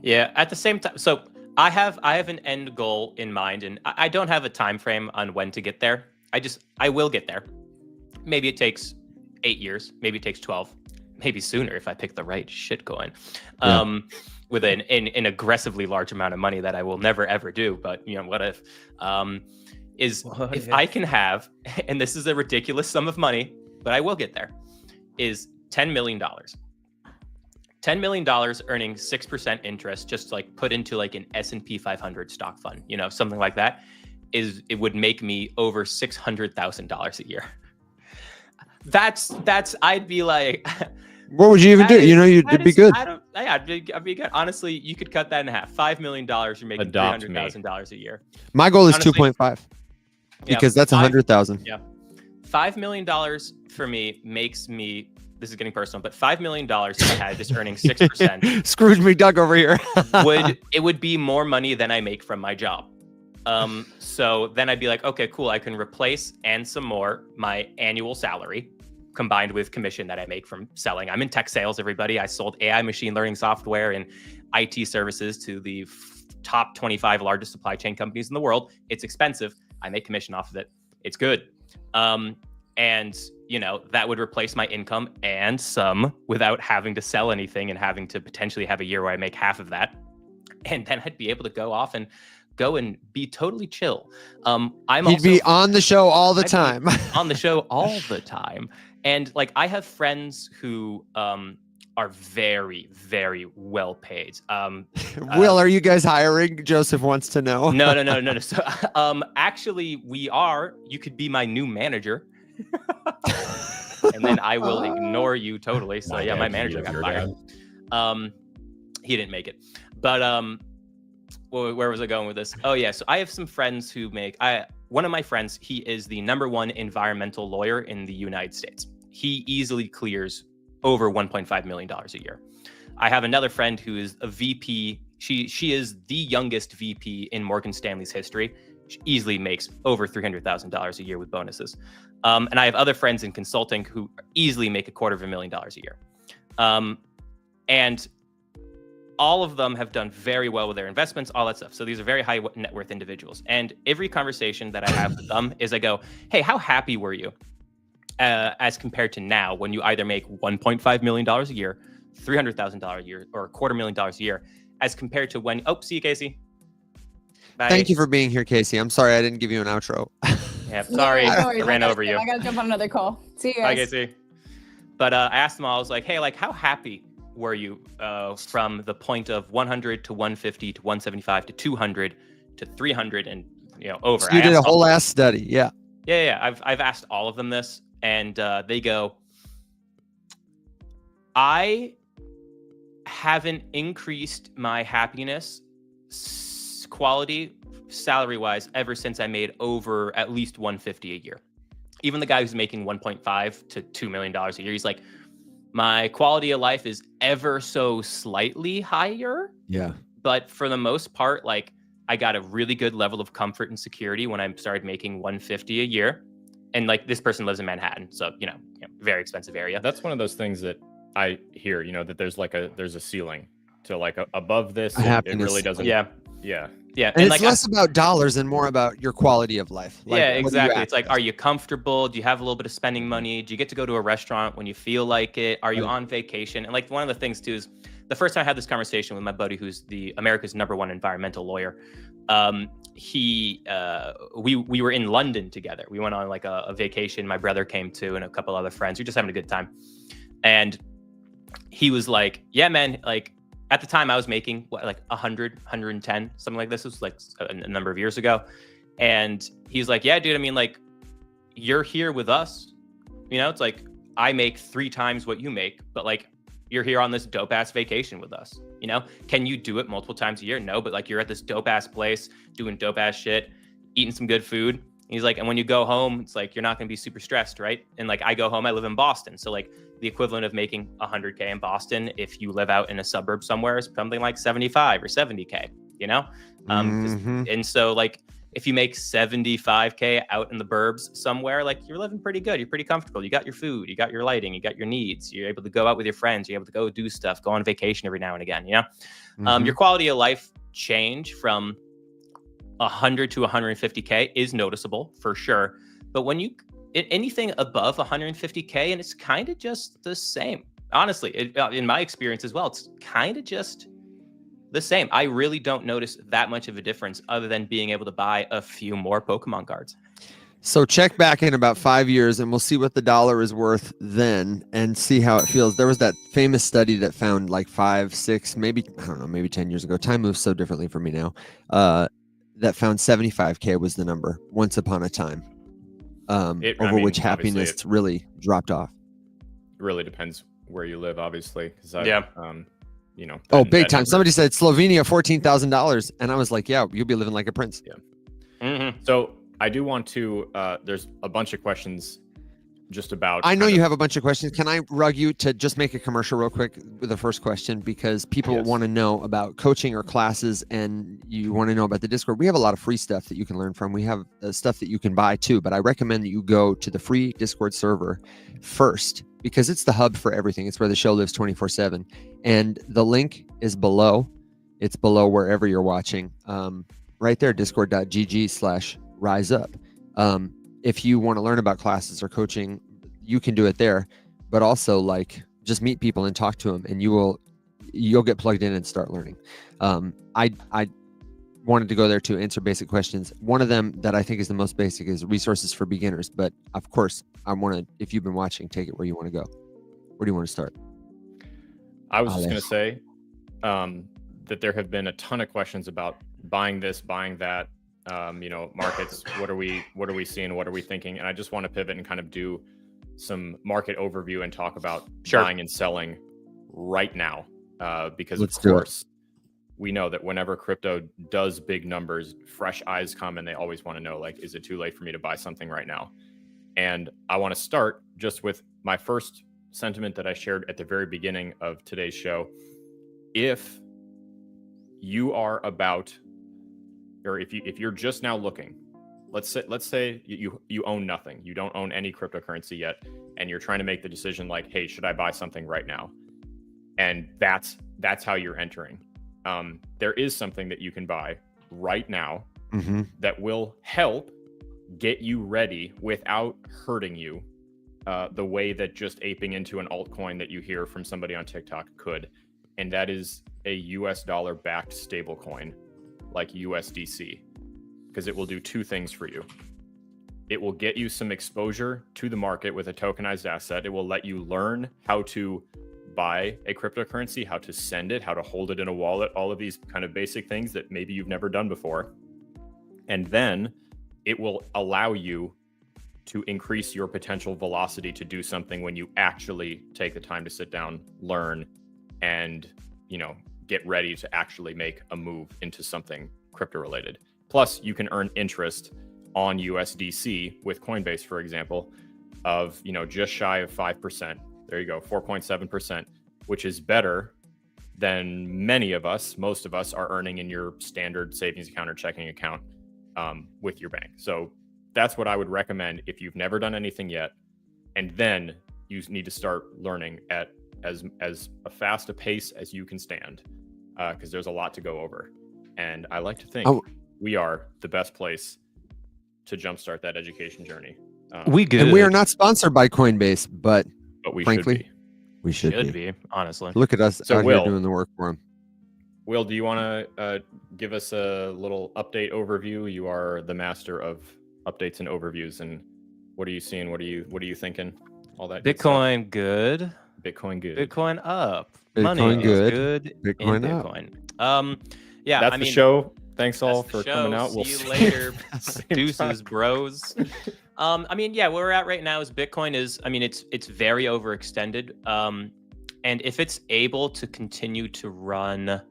Yeah. At the same time, so I have an end goal in mind, and I don't have a time frame on when to get there. I will get there. Maybe it takes 8 years. Maybe it takes 12. Maybe sooner if I pick the right shitcoin. With an aggressively large amount of money that I will never ever do. But what if? If I can have, and this is a ridiculous sum of money, but I will get there, is $10 million. $10 million earning 6% interest, just like put into like an S&P 500 stock fund, something like that, it would make me over $600,000 a year. That's I'd be like, what would you even do? You'd be good. I'd be good. Honestly, you could cut that in half. $5 million, you're making $300,000 a year. My goal is 2.5 because that's 100,000. Yeah. $5 million for me makes me, this is getting personal, but $5 million if I had just earning 6%. Scrooge McDuck over here. would be more money than I make from my job. So then I'd be like, okay, cool. I can replace and some more my annual salary combined with commission that I make from selling. I'm in tech sales, everybody. I sold AI machine learning software and IT services to the top 25 largest supply chain companies in the world. It's expensive. I make commission off of it. It's good. And that would replace my income and some without having to sell anything and having to potentially have a year where I make half of that. And then I'd be able to go and be totally chill. You'd be on the show all the time. On the show all the time. And like, I have friends who are very, very well paid. Will, are you guys hiring? Joseph wants to know. No. So actually we are. You could be my new manager. And then I will ignore you totally. So my manager got fired. He didn't make it. But where was I going with this? Oh yeah, so I have some friends who one of my friends, he is the #1 environmental lawyer in the United States. He easily clears over $1.5 million a year. I have another friend who is a VP. She is the youngest VP in Morgan Stanley's history. She easily makes over $300,000 a year with bonuses. And I have other friends in consulting who easily make $250,000 a year. And all of them have done very well with their investments, all that stuff. So these are very high net worth individuals. And every conversation that I have with them is I go, hey, how happy were you as compared to now, when you either make $1.5 million a year, $300,000 a year, or $250,000 a year, as compared to when, see you, Casey. Bye. Thank you for being here, Casey. I'm sorry I didn't give you an outro. Yeah, sorry, No I worries. ran over you. I gotta jump on another call. See you Bye, guys. Casey. But I asked them all, I was like, hey, like, how happy were you from the point of 100 to 150 to 175 to 200 to 300 and over? So you did a whole ass study, yeah. Yeah. I've asked all of them this, and they go, I haven't increased my happiness quality salary-wise ever since I made over at least 150 a year. Even the guy who's making 1.5 to $2 million a year, he's like, my quality of life is ever so slightly higher. Yeah. But for the most part, like, I got a really good level of comfort and security when I started making 150 a year. And like, this person lives in Manhattan, so very expensive area. That's one of those things that I hear, that there's a ceiling to like above this. It really doesn't. Yeah. And it's like, less about dollars and more about your quality of life. Like, yeah, exactly. It's like, are you comfortable? Do you have a little bit of spending money? Do you get to go to a restaurant when you feel like it? Are you on vacation? And like, one of the things too is, the first time I had this conversation with my buddy, who's the America's #1 environmental lawyer, we were in London together. We went on like a vacation. My brother came too, and a couple other friends. We were just having a good time. And he was like, yeah, man, like, at the time I was making like 100, 110, something like this. It was like a number of years ago. And he's like, yeah, dude, I mean, like, you're here with us. It's like, I make 3 times what you make, but like, you're here on this dope ass vacation with us. Can you do it multiple times a year? No, but like, you're at this dope ass place doing dope ass shit, eating some good food. And he's like, and when you go home, it's like, you're not going to be super stressed, right? And like, I go home, I live in Boston. So like, the equivalent of making 100K in Boston, if you live out in a suburb somewhere, is something like 75 or 70K, and so like, if you make 75K out in the burbs somewhere, like, you're living pretty good. You're pretty comfortable. You got your food, you got your lighting, you got your needs. You're able to go out with your friends. You're able to go do stuff, go on vacation every now and again. Your quality of life change from 100 to 150K is noticeable for sure. But when you anything above 150K, and it's kind of just the same, honestly, in my experience as well, it's kind of just the same. I really don't notice that much of a difference other than being able to buy a few more Pokemon cards. So check back in about 5 years and we'll see what the dollar is worth then and see how it feels. There was that famous study that found like 5, 6, maybe, I don't know, maybe 10 years ago. Time moves so differently for me now. That found 75K was the number once upon a time. Which happiness really dropped off. It really depends where you live, obviously. Big time. Somebody said Slovenia, $14,000. And I was like, yeah, you'll be living like a prince. Yeah. Mm-hmm. So I do want to, there's a bunch of questions just about. I know you have a bunch of questions. Can I rug you to just make a commercial real quick with the first question? Because people want to know about coaching or classes and you want to know about the Discord. We have a lot of free stuff that you can learn from. We have stuff that you can buy too, but I recommend that you go to the free Discord server first because it's the hub for everything. It's where the show lives 24/7. And the link is below. It's below wherever you're watching. Right there, discord.gg/riseup. If you want to learn about classes or coaching, you can do it there, but also like just meet people and talk to them and you'll get plugged in and start learning. I wanted to go there to answer basic questions. One of them that I think is the most basic is resources for beginners. But of course, I want to, if you've been watching, take it where you want to go. Where do you want to start? I was just going to say that there have been a ton of questions about buying this, buying that, markets. What are we seeing? What are we thinking? And I just want to pivot and kind of do some market overview and talk about buying and selling right now. Because of course, we know that whenever crypto does big numbers, fresh eyes come and they always want to know, like, is it too late for me to buy something right now? And I want to start just with my first sentiment that I shared at the very beginning of today's show. If you are about, or if you're just now looking, let's say you own nothing, you don't own any cryptocurrency yet, and you're trying to make the decision like, hey, should I buy something right now? And that's how you're entering. There is something that you can buy right now that will help get you ready without hurting you the way that just aping into an altcoin that you hear from somebody on TikTok could, and that is a US dollar backed stablecoin like USDC, because it will do two things for you. It will get you some exposure to the market with a tokenized asset. It will let you learn how to buy a cryptocurrency, how to send it, how to hold it in a wallet, all of these kind of basic things that maybe you've never done before. And then it will allow you to increase your potential velocity to do something when you actually take the time to sit down, learn, and, you know, get ready to actually make a move into something crypto related. Plus, you can earn interest on USDC with Coinbase, for example, of, you know, just shy of 5%. There you go, 4.7%, which is better than many of us, most of us are earning in your standard savings account or checking account with your bank. So that's what I would recommend if you've never done anything yet. And then you need to start learning at as fast a pace as you can stand, because there's a lot to go over. And I like to think we are the best place to jumpstart that education journey. We good. And we are not sponsored by Coinbase, but we frankly, should be. We should be, honestly. Look at us So out Will, here doing the work for them. Will, do you want to give us a little update overview? You are the master of updates and overviews. And what are you seeing? What are you thinking? All that. Bitcoin good. Bitcoin good. Bitcoin up. Bitcoin Money good. is good. Bitcoin in up. Bitcoin. Yeah, That's the show. Thanks all that's for the show. coming out. See We'll you see later. Same Deuces, time. bros. I mean, yeah, where we're at right now is Bitcoin is, I mean, it's very overextended. And if it's able to continue to run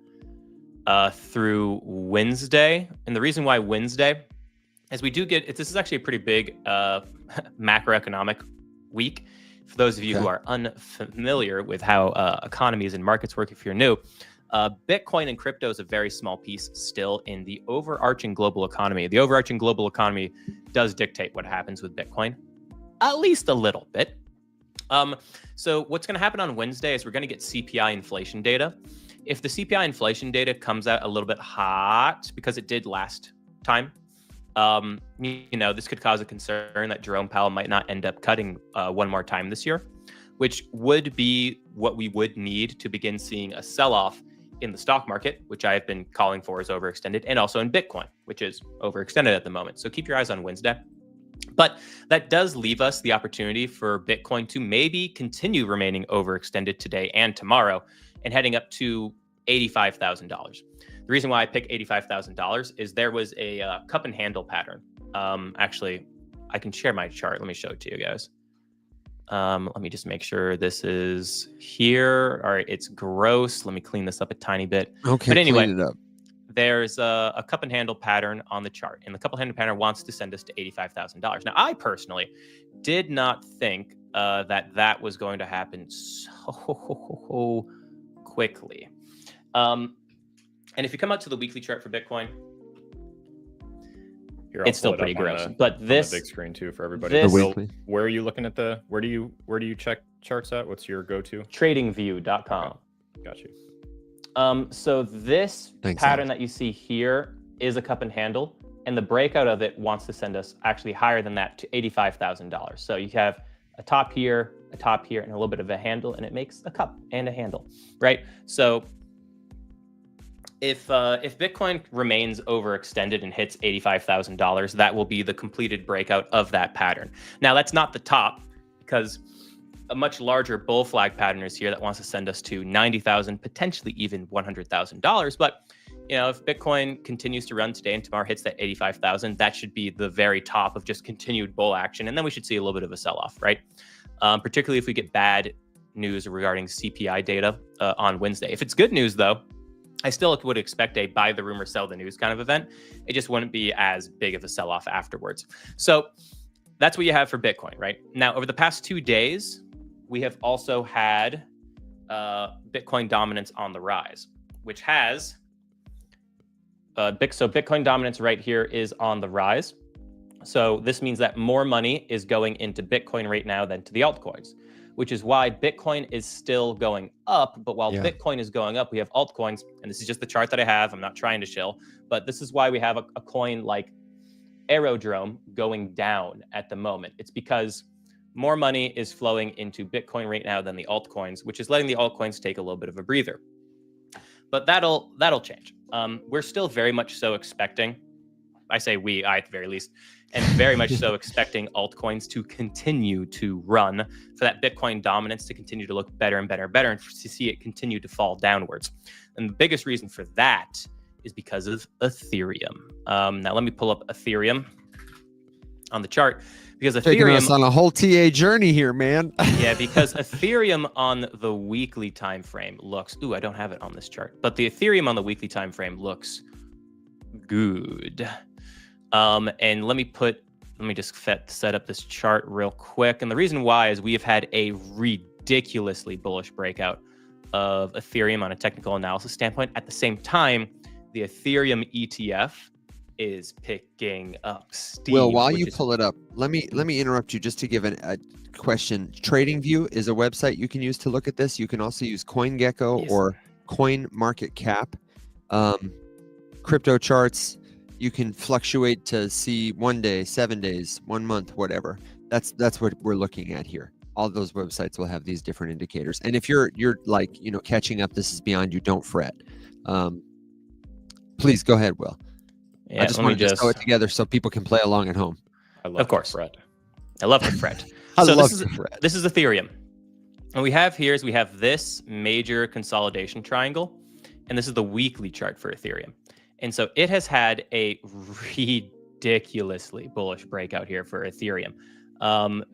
through Wednesday, and the reason why Wednesday is we do get, this is actually a pretty big macroeconomic week. For those of you who are unfamiliar with how economies and markets work, if you're new, Bitcoin and crypto is a very small piece still in the overarching global economy. The overarching global economy does dictate what happens with Bitcoin, at least a little bit. So what's going to happen on Wednesday is we're going to get CPI inflation data. If the CPI inflation data comes out a little bit hot, because it did last time, you know, this could cause a concern that Jerome Powell might not end up cutting one more time this year, which would be what we would need to begin seeing a sell-off in the stock market, which I have been calling for is overextended, and also in Bitcoin, which is overextended at the moment. So keep your eyes on Wednesday. But that does leave us the opportunity for Bitcoin to maybe continue remaining overextended today and tomorrow and heading up to $85,000. The reason why I pick $85,000 is there was a cup and handle pattern. Actually, I can share my chart. Let me show it to you guys. Let me just make sure this is here. All right, it's gross. Let me clean this up a tiny bit. Okay, but anyway, clean it up. There's a cup and handle pattern on the chart, and the cup and handle pattern wants to send us to $85,000. Now, I personally did not think that was going to happen so quickly. And if you come out to the weekly chart for Bitcoin, Here, I'll it's still pull it pretty up on gross. the- But on the this big screen too for everybody. this- The Will, weekly. where are you looking at where do you check charts at? What's your go-to? tradingview.com. Got you. So this Thanks, pattern Alex. that you see here is a cup and handle, and the breakout of it wants to send us actually higher than that to $85,000. So you have a top here, and a little bit of a handle, and it makes a cup and a handle, right? So if Bitcoin remains overextended and hits $85,000, that will be the completed breakout of that pattern. Now, that's not the top, because a much larger bull flag pattern is here that wants to send us to $90,000, potentially even $100,000. But you know, if Bitcoin continues to run today and tomorrow hits that 85,000, that should be the very top of just continued bull action, and then we should see a little bit of a sell-off, right? Particularly if we get bad news regarding CPI data on Wednesday. If it's good news, though, I still would expect a buy the rumor, sell the news kind of event. It just wouldn't be as big of a sell-off afterwards. So that's what you have for Bitcoin, right? Now, over the past 2 days, we have also had Bitcoin dominance on the rise, which has so Bitcoin dominance right here is on the rise. So this means that more money is going into Bitcoin right now than to the altcoins, which is why Bitcoin is still going up. But while Bitcoin is going up, we have altcoins, and this is just the chart that I have. I'm not trying to shill, but this is why we have a coin like Aerodrome going down at the moment. It's because more money is flowing into Bitcoin right now than the altcoins, which is letting the altcoins take a little bit of a breather. But that'll change. We're still very much so expecting, I say we, I at the very least, and very much so expecting altcoins to continue to run, for that Bitcoin dominance to continue to look better and better and better, and to see it continue to fall downwards. And the biggest reason for that is because of Ethereum. Now let me pull up Ethereum on the chart, because Taking Ethereum us on a whole TA journey here, man. yeah, because Ethereum on the weekly time frame looks, I don't have it on this chart, but the Ethereum on the weekly time frame looks good. And let me just set up this chart real quick. And the reason why is we have had a ridiculously bullish breakout of Ethereum on a technical analysis standpoint. At the same time, the Ethereum ETF is picking up steam. Will, while you pull it up, let me interrupt you just to give a question. TradingView is a website you can use to look at this. You can also use CoinGecko or CoinMarketCap. Crypto charts, you can fluctuate to see 1 day, 7 days, 1 month, whatever. That's what we're looking at here. All those websites will have these different indicators. And if you're like, catching up, this is beyond you, don't fret. Please go ahead, Will. Yeah, I just wanted to throw it together so people can play along at home. Of course. I love the Fred. This is Ethereum. And we have this major consolidation triangle, and this is the weekly chart for Ethereum. And so it has had a ridiculously bullish breakout here for Ethereum.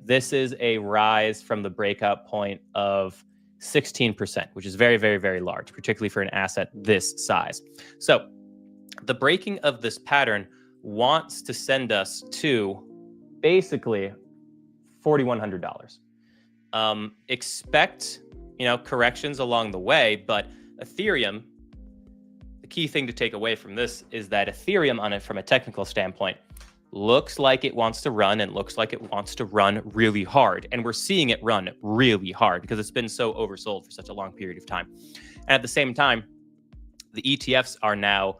This is a rise from the breakout point of 16%, which is very, very, very large, particularly for an asset this size. So the breaking of this pattern wants to send us to basically $4,100. Expect, corrections along the way, but Ethereum, the key thing to take away from this is that Ethereum from a technical standpoint looks like it wants to run and looks like it wants to run really hard. And we're seeing it run really hard because it's been so oversold for such a long period of time. And at the same time, the ETFs are now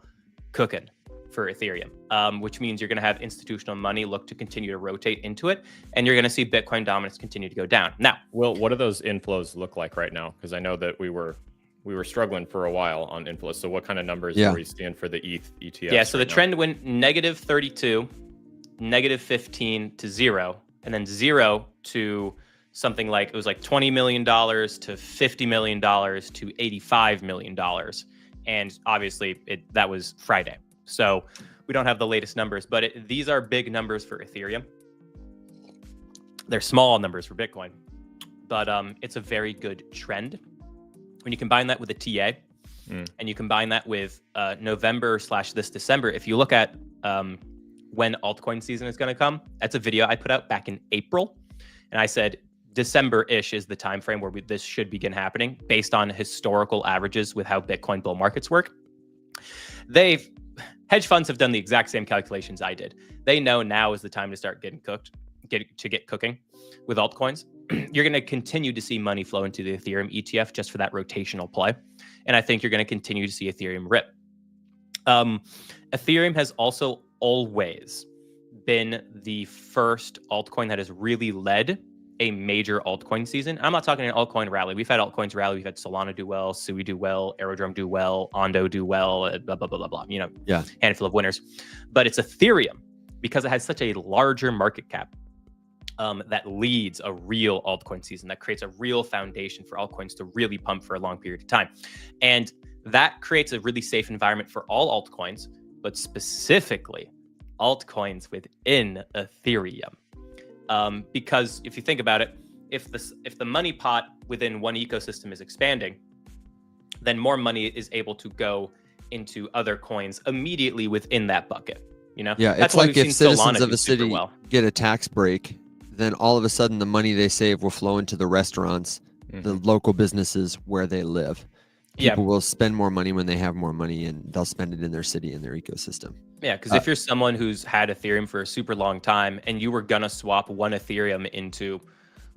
cooking for Ethereum, which means you're going to have institutional money look to continue to rotate into it, and you're going to see Bitcoin dominance continue to go down. Now, Will, what do those inflows look like right now? Because I know that we were struggling for a while on inflows. So what kind of numbers are we seeing for the ETH ETF? Yeah, so the trend went -32, -15 to 0, and then 0 to something like, it was like $20 million to $50 million to $85 million. And obviously that was Friday. So we don't have the latest numbers, but these are big numbers for Ethereum. They're small numbers for Bitcoin, but it's a very good trend. When you combine that with a TA and you combine that with November / this December, if you look at when altcoin season is going to come, that's a video I put out back in April. And I said, December-ish is the time frame where this should begin happening based on historical averages with how Bitcoin bull markets work. Hedge funds have done the exact same calculations I did. They know now is the time to start get cooking with altcoins. You're going to continue to see money flow into the Ethereum ETF just for that rotational play. And I think you're going to continue to see Ethereum rip. Ethereum has also always been the first altcoin that has really led a major altcoin season. I'm not talking an altcoin rally. We've had altcoins rally. We've had Solana do well, Sui do well, Aerodrome do well, Ondo do well, blah, blah, blah, blah, blah. Handful of winners. But it's Ethereum because it has such a larger market cap that leads a real altcoin season, that creates a real foundation for altcoins to really pump for a long period of time. And that creates a really safe environment for all altcoins, but specifically altcoins within Ethereum. Because if you think about it, if the money pot within one ecosystem is expanding, then more money is able to go into other coins immediately within that bucket. Yeah, that's it's like if citizens of a city get a tax break, then all of a sudden the money they save will flow into the restaurants, the local businesses where they live. People will spend more money when they have more money, and they'll spend it in their city and their ecosystem. Yeah, because if you're someone who's had Ethereum for a super long time and you were going to swap one Ethereum into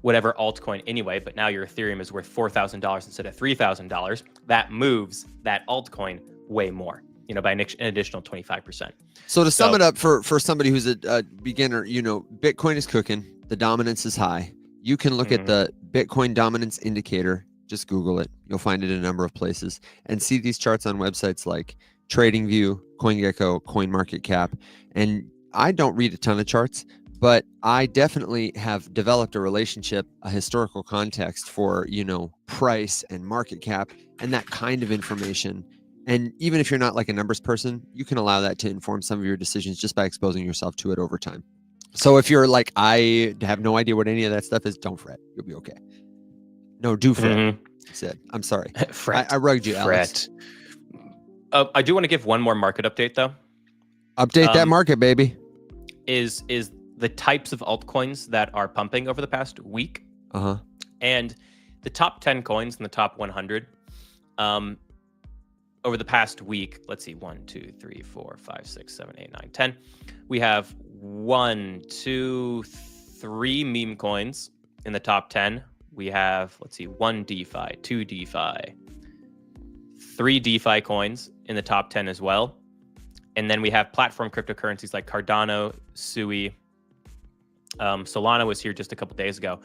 whatever altcoin anyway, but now your Ethereum is worth $4,000 instead of $3,000, that moves that altcoin way more, by an additional 25%. So to sum it up for somebody who's a beginner, Bitcoin is cooking. The dominance is high. You can look at the Bitcoin dominance indicator. Just Google it. You'll find it in a number of places and see these charts on websites like TradingView, CoinGecko, CoinMarketCap. And I don't read a ton of charts, but I definitely have developed a relationship, a historical context for, price and market cap and that kind of information. And even if you're not like a numbers person, you can allow that to inform some of your decisions just by exposing yourself to it over time. So if you're like, I have no idea what any of that stuff is, don't fret. You'll be okay. No, do fret. I said, I'm sorry. Fret. I rugged you, Alex. I do want to give one more market update though. Update that market, baby. Is the types of altcoins that are pumping over the past week. And the top 10 coins in the top 100 over the past week, let's see, 1, 2, 3, 4, 5, 6, 7, 8, 9, 10. We have 1, 2, 3 meme coins in the top 10. We have, let's see, 1 DeFi, 2 DeFi, 3 DeFi coins in the top 10 as well. And then we have platform cryptocurrencies like Cardano, Sui, Solana was here just a couple days ago.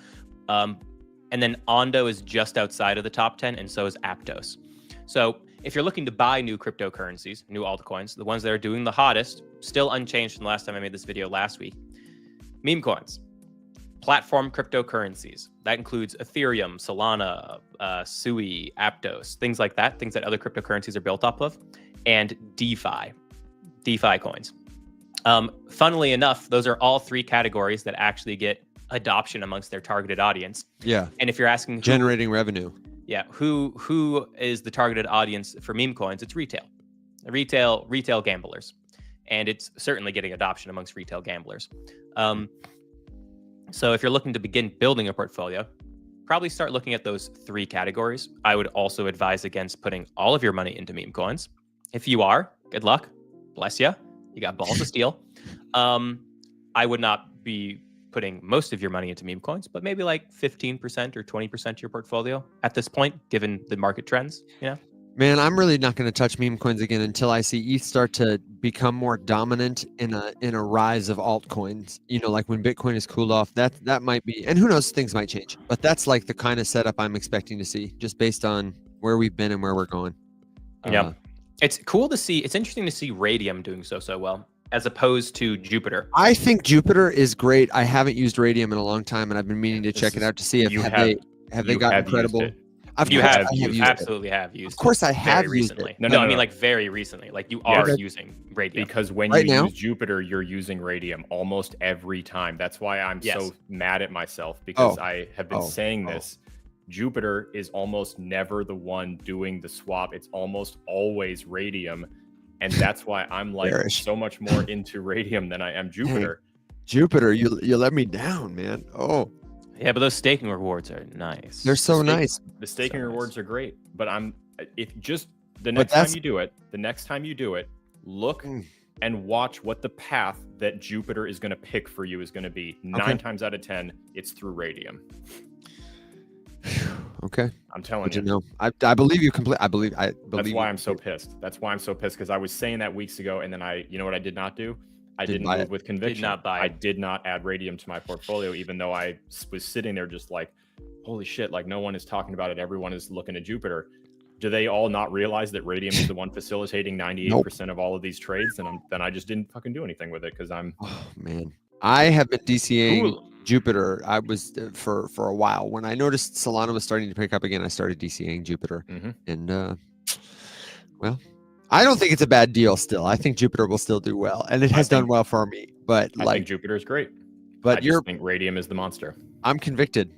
And then Ondo is just outside of the top 10, and so is Aptos. So if you're looking to buy new cryptocurrencies, new altcoins, the ones that are doing the hottest, still unchanged from the last time I made this video last week, meme coins, platform cryptocurrencies. That includes Ethereum, Solana, Sui, Aptos, things like that, things that other cryptocurrencies are built off of, and DeFi coins. Funnily enough, those are all 3 categories that actually get adoption amongst their targeted audience. Yeah. And if you're asking generating revenue. Yeah, who is the targeted audience for meme coins? It's retail gamblers, and it's certainly getting adoption amongst retail gamblers. So if you're looking to begin building a portfolio, probably start looking at those 3 categories. I would also advise against putting all of your money into meme coins. If you are, good luck, bless you. You got balls of steel. I would not be putting most of your money into meme coins, but maybe like 15% or 20% of your portfolio at this point, given the market trends, Man, I'm really not going to touch meme coins again until I see ETH start to become more dominant in a rise of altcoins. Like when Bitcoin is cooled off, that might be, and who knows, things might change. But that's like the kind of setup I'm expecting to see, just based on where we've been and where we're going. Yeah, it's cool to see. It's interesting to see Radium doing so well, as opposed to Jupiter. I think Jupiter is great. I haven't used Radium in a long time, and I've been meaning to check it out to see if have they got incredible. You have absolutely have used. Of course, I have used recently. it. No, I mean like very recently. Like you are using Radium. Because when Right you now? use Jupiter, you're using Radium almost every time. That's why I'm so mad at myself, because I have been saying this. Jupiter is almost never the one doing the swap. It's almost always Radium. And that's why I'm like so much more into Radium than I am Jupiter. Hey, Jupiter, you let me down, man. Oh. Yeah, but those staking rewards are nice. They're so nice. The staking rewards are great, but the next time you do it, look and watch what the path that Jupiter is going to pick for you is going to be. 9 times out of 10, it's through Radium. Okay, I'm telling you. No, I believe you completely. I believe. That's why I'm so pissed. Because I was saying that weeks ago, and then you know what I did not do? I didn't move with conviction. I did not add Radium to my portfolio, even though I was sitting there just like, holy shit, like no one is talking about it. Everyone is looking at Jupiter. Do they all not realize that Radium is the one facilitating 98% of all of these trades? And then I just didn't fucking do anything with it because I'm. Oh man, I have been DCAing Jupiter. I was for a while. When I noticed Solana was starting to pick up again, I started DCAing Jupiter, and well. I don't think it's a bad deal still. I think Jupiter will still do well, and it has done well for me. But I think Jupiter is great. But I just think Radium is the monster. I'm convicted.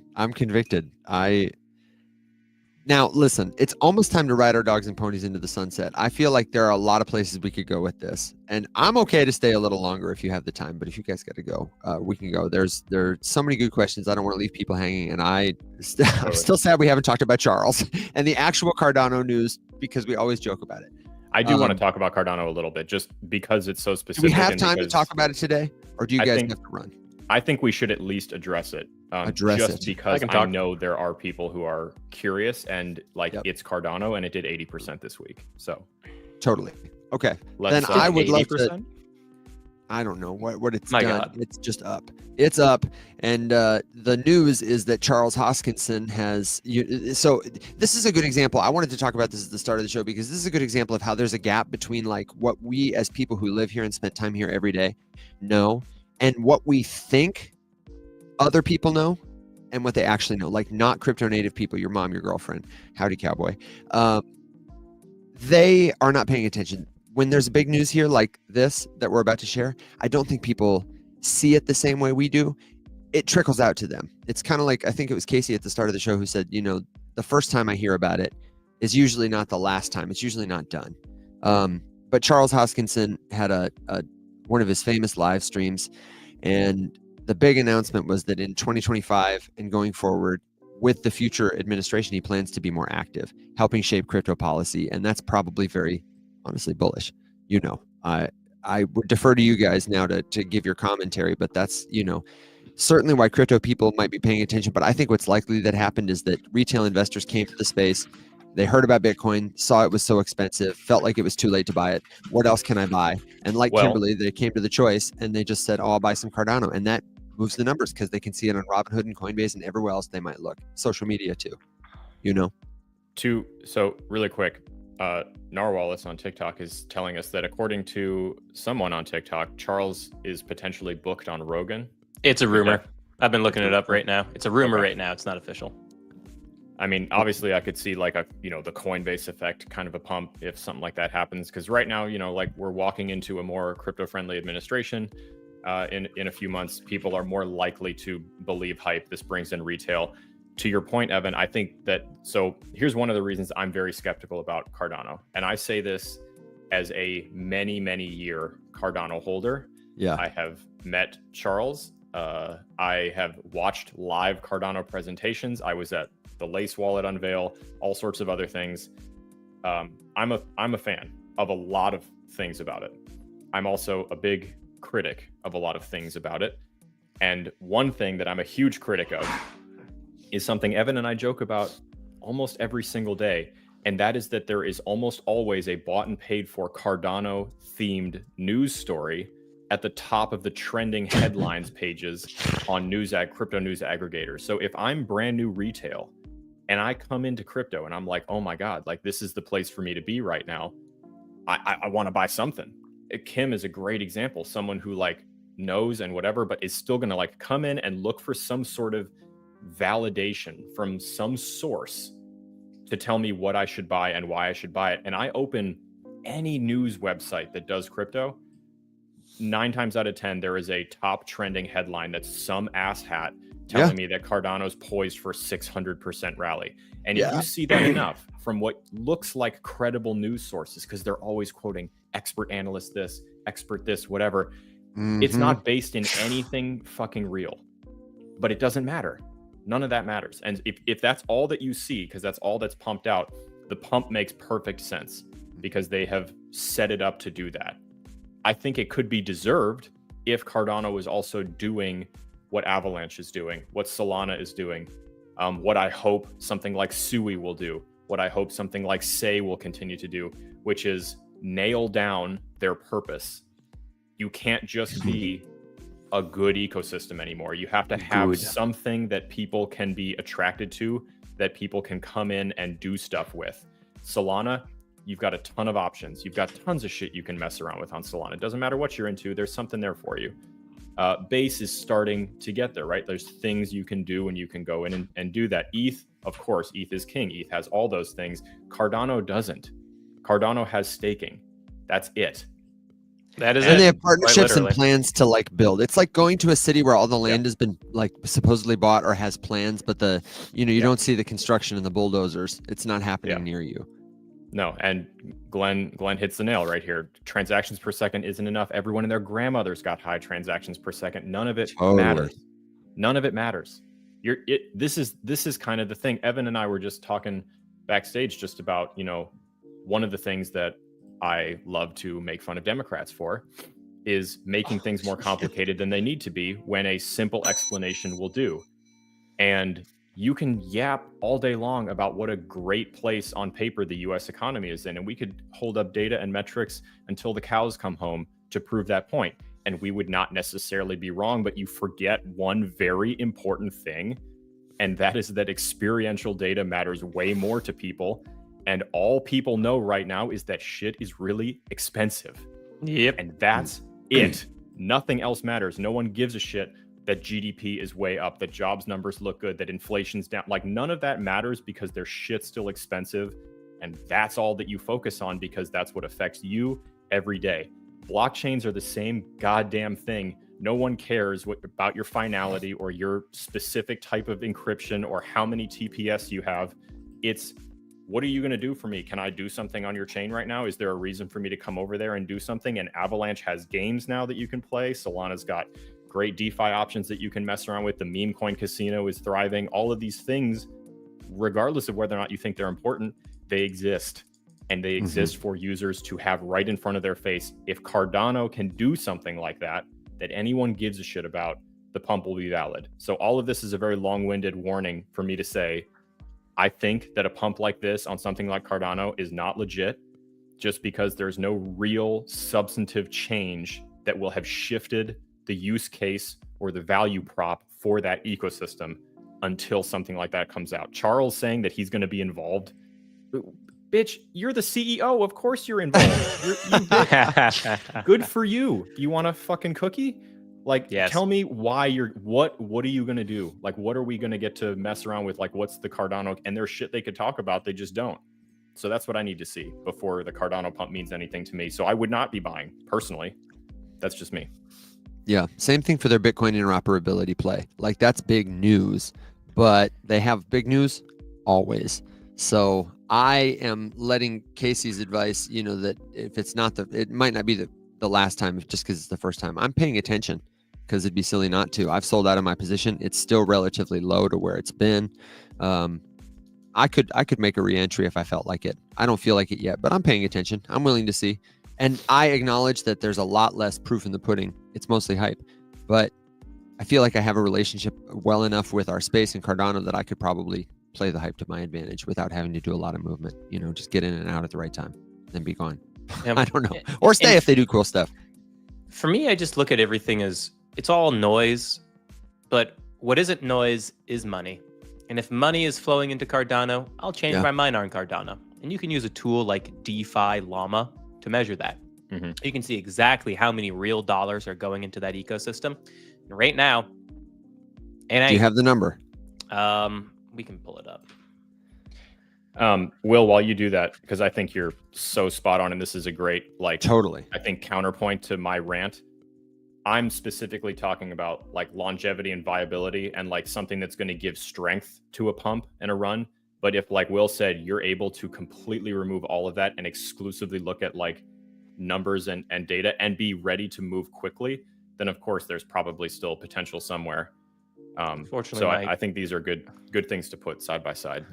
Now listen, it's almost time to ride our dogs and ponies into the sunset. I feel like there are a lot of places we could go with this, and I'm okay to stay a little longer if you have the time. But if you guys got to go, we can go. There's so many good questions. I don't want to leave people hanging, and I'm still sad we haven't talked about Charles and the actual Cardano news, because we always joke about it. I do want to talk about Cardano a little bit, just because it's so specific. Do we have time to talk about it today, or do you guys have to run? I think we should at least address it. Because I know there are people who are curious, and it's Cardano, and it did 80% this week. So totally okay. Then I would love to. I don't know what it's My done. God. It's just up. It's up. And the news is that Charles Hoskinson has. So this is a good example. I wanted to talk about this at the start of the show because this is a good example of how there's a gap between like what we as people who live here and spend time here every day know and what we think other people know and what they actually know. Like not crypto native people, your mom, your girlfriend, howdy cowboy. They are not paying attention. When there's big news here like this that we're about to share, I don't think people see it the same way we do. It trickles out to them. It's kind of like, I think it was Casey at the start of the show who said, the first time I hear about it is usually not the last time. It's usually not done. But Charles Hoskinson had one of his famous live streams, and the big announcement was that in 2025 and going forward, with the future administration, he plans to be more active, helping shape crypto policy. And that's probably very honestly bullish. I would defer to you guys now to give your commentary, but that's certainly why crypto people might be paying attention. But I think what's likely that happened is that retail investors came to the space, they heard about Bitcoin, saw it was so expensive, felt like it was too late to buy it. What else can I buy? And like Kimberly, they came to the choice and they just said, oh, I'll buy some Cardano. And that moves the numbers because they can see it on Robinhood and Coinbase and everywhere else they might look. Social media too, So really quick, Narwallace on TikTok is telling us that according to someone on TikTok, Charles is potentially booked on Rogan. It's a rumor. I've been looking it up right now. It's a rumor right now. It's not official. I mean, obviously I could see like the Coinbase effect kind of a pump if something like that happens. Because right now, like we're walking into a more crypto-friendly administration. In a few months, people are more likely to believe hype. This brings in retail. To your point, Evan, I think that, so here's one of the reasons I'm very skeptical about Cardano. And I say this as a many, many year Cardano holder. Yeah. I have met Charles. I have watched live Cardano presentations. I was at the Lace Wallet unveil, all sorts of other things. I'm a fan of a lot of things about it. I'm also a big critic of a lot of things about it. And one thing that I'm a huge critic of is something Evan and I joke about almost every single day. And that is that there is almost always a bought and paid for Cardano themed news story at the top of the trending headlines pages on crypto news aggregators. So if I'm brand new retail and I come into crypto and I'm like, oh my God, like this is the place for me to be right now. I want to buy something. Kim is a great example. Someone who like knows and whatever, but is still going to like come in and look for some sort of validation from some source to tell me what I should buy and why I should buy it. And I open any news website that does crypto, 9 times out of 10, there is a top trending headline that's some asshat telling me that Cardano's poised for 600% rally. And if you see that enough from what looks like credible news sources, because they're always quoting expert analyst this, expert this, whatever, it's not based in anything fucking real. But it doesn't matter. None of that matters. And if that's all that you see, because that's all that's pumped out, the pump makes perfect sense because they have set it up to do that. I think it could be deserved if Cardano is also doing what Avalanche is doing, what Solana is doing, what I hope something like Sui will do, what I hope something like Say will continue to do, which is nail down their purpose. You can't just be a good ecosystem anymore. You have to have something that people can be attracted to, that people can come in and do stuff with. Solana, you've got a ton of options. You've got tons of shit you can mess around with on Solana. It doesn't matter what you're into. There's something there for you. Base is starting to get there, right? There's things you can do and you can go in and do that. ETH, of course, ETH is king. ETH has all those things. Cardano doesn't. Cardano has staking. That's it. That is it. And they have partnerships and plans to like build. It's like going to a city where all the land has been like supposedly bought or has plans, but you don't see the construction and the bulldozers. It's not happening near you. No, and Glenn hits the nail right here. Transactions per second isn't enough. Everyone and their grandmother's got high transactions per second. None of it matters. None of it matters. This is kind of the thing. Evan and I were just talking backstage just about, one of the things that I love to make fun of Democrats for is making things more complicated than they need to be when a simple explanation will do. And you can yap all day long about what a great place on paper the US economy is in. And we could hold up data and metrics until the cows come home to prove that point. and we would not necessarily be wrong, but you forget one very important thing, and that is that experiential data matters way more to people, and all people know right now is that shit is really expensive. Yep. And that's it. Nothing else matters. No one gives a shit that GDP is way up, that jobs numbers look good, that inflation's down. Like, none of that matters because their shit's still expensive. And that's all that you focus on because that's what affects you every day. Blockchains are the same goddamn thing. No one cares about your finality or your specific type of encryption or how many TPS you have. It's, what are you going to do for me? Can I do something on your chain right now? Is there a reason for me to come over there and do something? And Avalanche has games now that you can play. Solana's got great DeFi options that you can mess around with. The meme coin casino is thriving. All of these things, regardless of whether or not you think they're important, they exist. And they exist for users to have right in front of their face. If Cardano can do something like that anyone gives a shit about, the pump will be valid. So all of this is a very long-winded warning for me to say, I think that a pump like this on something like Cardano is not legit, just because there's no real substantive change that will have shifted the use case or the value prop for that ecosystem until something like that comes out. Charles saying that he's going to be involved. Bitch, you're the CEO. Of course you're involved. Good for you. Do you want a fucking cookie? Like, yes. Tell me why what are you going to do? Like, what are we going to get to mess around with? Like, what's the Cardano? And there's shit they could talk about. They just don't. So that's what I need to see before the Cardano pump means anything to me. So I would not be buying personally. That's just me. Yeah. Same thing for their Bitcoin interoperability play. Like, that's big news, but they have big news always. So I am letting Casey's advice, you know, that if it's not it might not be the last time just because it's the first time. I'm paying attention because it'd be silly not to. I've sold out of my position. It's still relatively low to where it's been. I could make a re-entry if I felt like it. I don't feel like it yet, but I'm paying attention. I'm willing to see. And I acknowledge that there's a lot less proof in the pudding. It's mostly hype. But I feel like I have a relationship well enough with our space and Cardano that I could probably play the hype to my advantage without having to do a lot of movement. You know, just get in and out at the right time, then be gone. I don't know. Or stay if they do cool stuff. For me, I just look at everything as it's all noise, but what isn't noise is money. And if money is flowing into Cardano, I'll change my mind on Cardano. And you can use a tool like DeFi Llama to measure that. You can see exactly how many real dollars are going into that ecosystem. And right now, do you have the number? We can pull it up. Will, while you do that, because I think you're so spot on, and this is a great, like, totally, I think, counterpoint to my rant. I'm specifically talking about like longevity and viability and like something that's going to give strength to a pump and a run. But if, like Will said, you're able to completely remove all of that and exclusively look at like numbers and data and be ready to move quickly, then of course there's probably still potential somewhere. Fortunately, so I think these are good things to put side by side.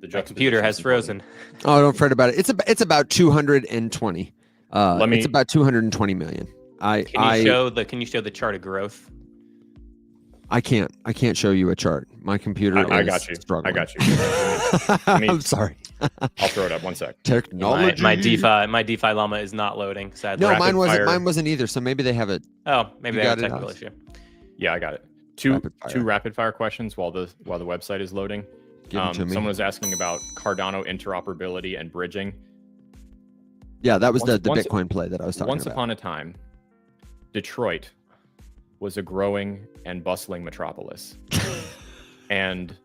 The computer has frozen. Oh, don't fret about it. It's about 220. It's about 220 million. Can you show the chart of growth? I can't show you a chart. My computer I got you. Struggling. I got you. I'm sorry. I'll throw it up 1 sec. Technology. My DeFi Llama is not loading. Sadly. No, mine wasn't either. So maybe they have it. Oh, maybe they have a technical issue. Yeah, I got it. Two rapid fire questions while the website is loading. Someone was asking about Cardano interoperability and bridging. Yeah, that was the Bitcoin play that I was talking about. Once upon a time, Detroit was a growing and bustling metropolis. And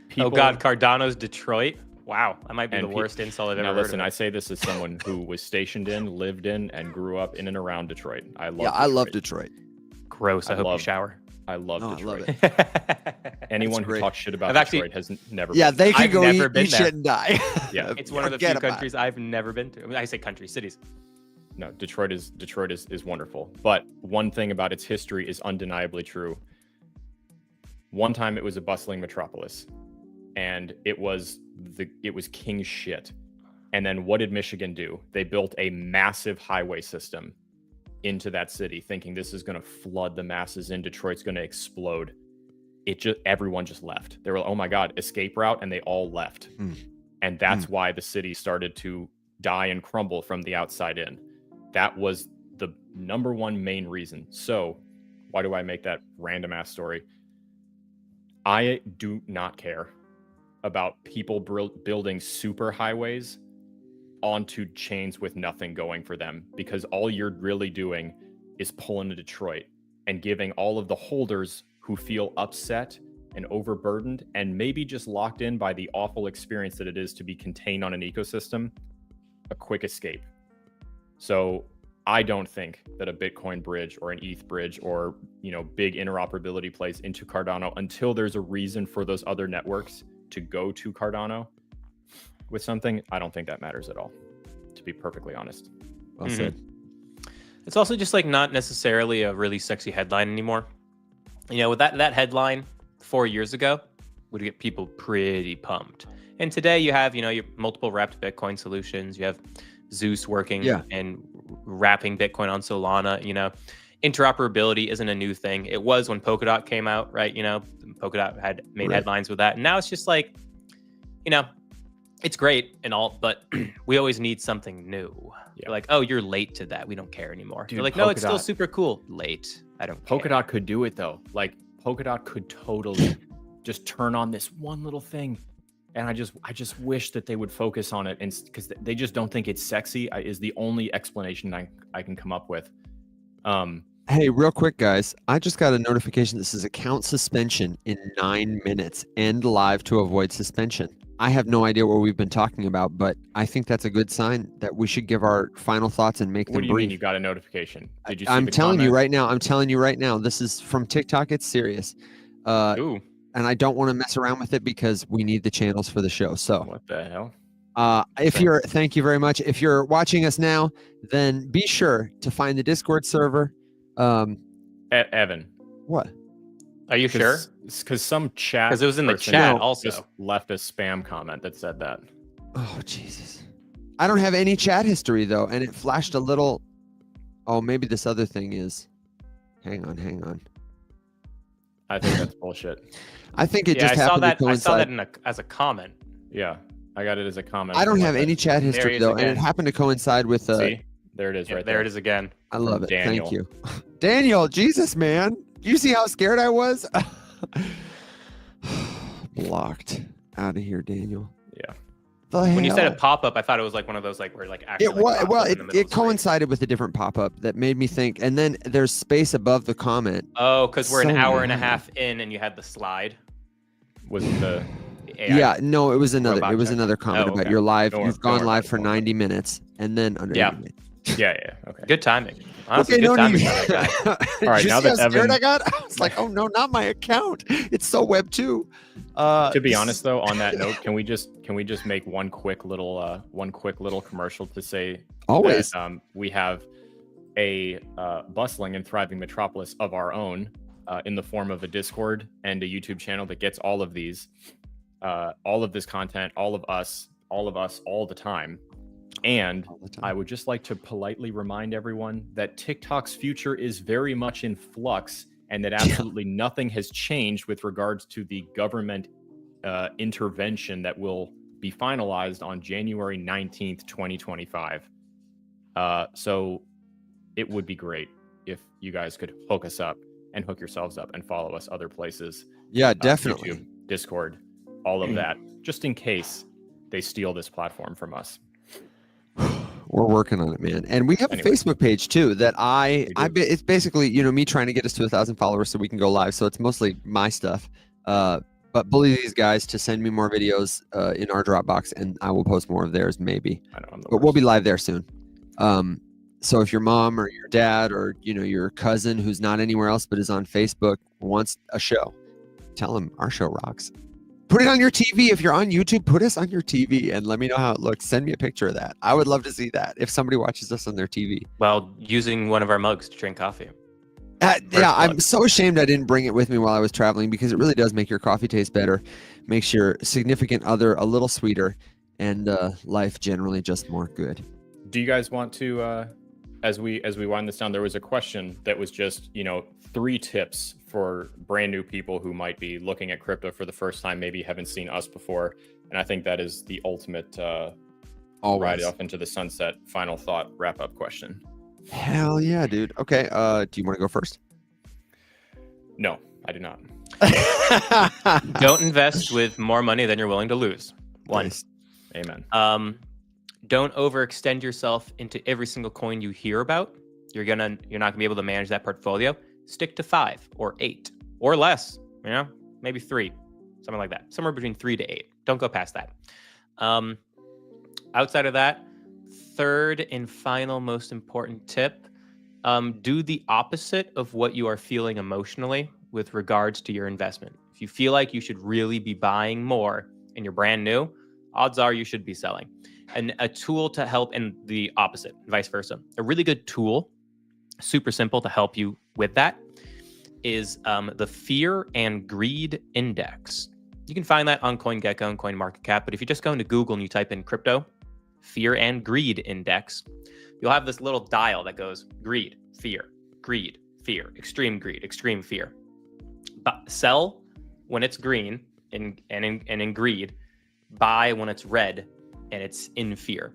people... Oh God, Cardano's Detroit? Wow, that might be the worst insult I've ever heard. Now listen, I say this as someone who was stationed in, lived in, and grew up in and around Detroit. I love Detroit. Gross, I hope you shower. I love Detroit. I love it. Anyone who talks shit about Detroit has never been. They could go eat shit and die. Yeah. It's one of the few countries I've never been to. I mean, I say countries, cities. No, Detroit is wonderful. But one thing about its history is undeniably true. One time it was a bustling metropolis, and it was king shit. And then what did Michigan do? They built a massive highway system into that city, thinking this is going to flood the masses in. Detroit's going to explode. Everyone just left. They were like, oh my God, escape route. And they all left. And that's why the city started to die and crumble from the outside in. That was the number one main reason. So why do I make that random ass story? I do not care about people building super highways onto chains with nothing going for them, because all you're really doing is pulling to Detroit and giving all of the holders who feel upset and overburdened and maybe just locked in by the awful experience that it is to be contained on an ecosystem a quick escape. So I don't think that a Bitcoin bridge or an ETH bridge or, you know, big interoperability plays into Cardano until there's a reason for those other networks to go to Cardano with something. I don't think that matters at all, to be perfectly honest. Well said. It's also just like not necessarily a really sexy headline anymore. You know, with that headline 4 years ago would get people pretty pumped. And today you have, you know, your multiple wrapped Bitcoin solutions. You have Zeus working and wrapping Bitcoin on Solana. You know, interoperability isn't a new thing. It was when Polkadot came out, right? You know, Polkadot had made headlines with that. And now it's just like, you know, it's great and all, but we always need something new. Yeah. Like, oh, you're late to that. We don't care anymore. Dude, they're like, no, it's still super cool. Late. I don't care. Polkadot could do it though. Like Polkadot could totally just turn on this one little thing. And I just wish that they would focus on it, and because they just don't think it's sexy is the only explanation I can come up with. Hey, real quick, guys. I just got a notification. This is account suspension in 9 minutes. End live to avoid suspension. I have no idea what we've been talking about, but I think that's a good sign that we should give our final thoughts and make them brief. What do you mean you got a notification? Did you see I'm the telling comment? you right now. I'm telling you right now. This is from TikTok. It's serious. Ooh. And I don't want to mess around with it because we need the channels for the show. So what the hell? Thank you very much. If you're watching us now, then be sure to find the Discord server. Evan. What? Are you sure? Because some chat. Because it was in the person chat also. Just left a spam comment that said that. Oh, Jesus. I don't have any chat history though. And it flashed a little. Oh, maybe this other thing is. Hang on. I think that's bullshit. I think it just happened to coincide. I saw that as a comment. Yeah, I got it as a comment. I don't have any chat history though, and it happened to coincide with. See, there it is, right there. There it is again. I love it. Daniel. Thank you, Daniel. Jesus, man, you see how scared I was? Blocked. Out of here, Daniel. Yeah. When you said a pop up, I thought it was like one of those like where like actually. It coincided with a different pop up that made me think, and then there's space above the comment. Oh, because we're an hour and a half in, and you had the slide. Was the AI yeah, no, it was another. robot It was check. another comment Oh, about okay. your live. Don't You've worry gone live about for it. 90 minutes, and then under. Yeah. Yeah. Okay. Good timing. Honestly, Okay, good no timing need. for that guy. All right, Did you now see that how scared Evan- I got, I was like, oh no, not my account. It's so web 2. To be honest, though, on that note, can we just make one quick little commercial to say always that, we have a bustling and thriving metropolis of our own in the form of a Discord and a YouTube channel that gets all of these, all of this content, all of us, all the time. And I would just like to politely remind everyone that TikTok's future is very much in flux, and that absolutely nothing has changed with regards to the government intervention that will be finalized on January 19th, 2025. So it would be great if you guys could hook us up and hook yourselves up and follow us other places. Yeah, definitely. YouTube, Discord, all of that, just in case they steal this platform from us. We're working on it, man. And we have a Facebook page too that it's basically, you know, me trying to get us to 1,000 followers so we can go live. So it's mostly my stuff. But bully these guys to send me more videos in our Dropbox, and I will post more of theirs maybe. But we'll be live there soon. So if your mom or your dad or, you know, your cousin who's not anywhere else but is on Facebook wants a show, tell them our show rocks. Put it on your TV. If you're on YouTube, put us on your TV and let me know how it looks. Send me a picture of that. I would love to see that if somebody watches us on their TV. Well, using one of our mugs to drink coffee. Yeah, I'm so ashamed I didn't bring it with me while I was traveling, because it really does make your coffee taste better, makes your significant other a little sweeter, and life generally just more good. Do you guys want to, as we wind this down, there was a question that was just, you know, 3 tips for brand new people who might be looking at crypto for the first time, maybe haven't seen us before. And I think that is the ultimate ride off into the sunset final thought wrap up question. Hell yeah, dude. Okay. Do you want to go first? No, I do not. Don't invest with more money than you're willing to lose. One. Nice. Amen. Don't overextend yourself into every single coin you hear about. You're not gonna be able to manage that portfolio. Stick to 5 or 8 or less. Maybe 3, something like that. Somewhere between 3 to 8. Don't go past that. Outside of that, third and final most important tip: do the opposite of what you are feeling emotionally with regards to your investment. If you feel like you should really be buying more and you're brand new, odds are you should be selling. And a tool to help, and the opposite, vice versa. A really good tool, super simple to help you with that, is the Fear and Greed Index. You can find that on CoinGecko and CoinMarketCap, but if you just go into Google and you type in crypto, Fear and Greed Index, you'll have this little dial that goes greed, fear, extreme greed, extreme fear. But sell when it's green and in greed, buy when it's red and it's in fear.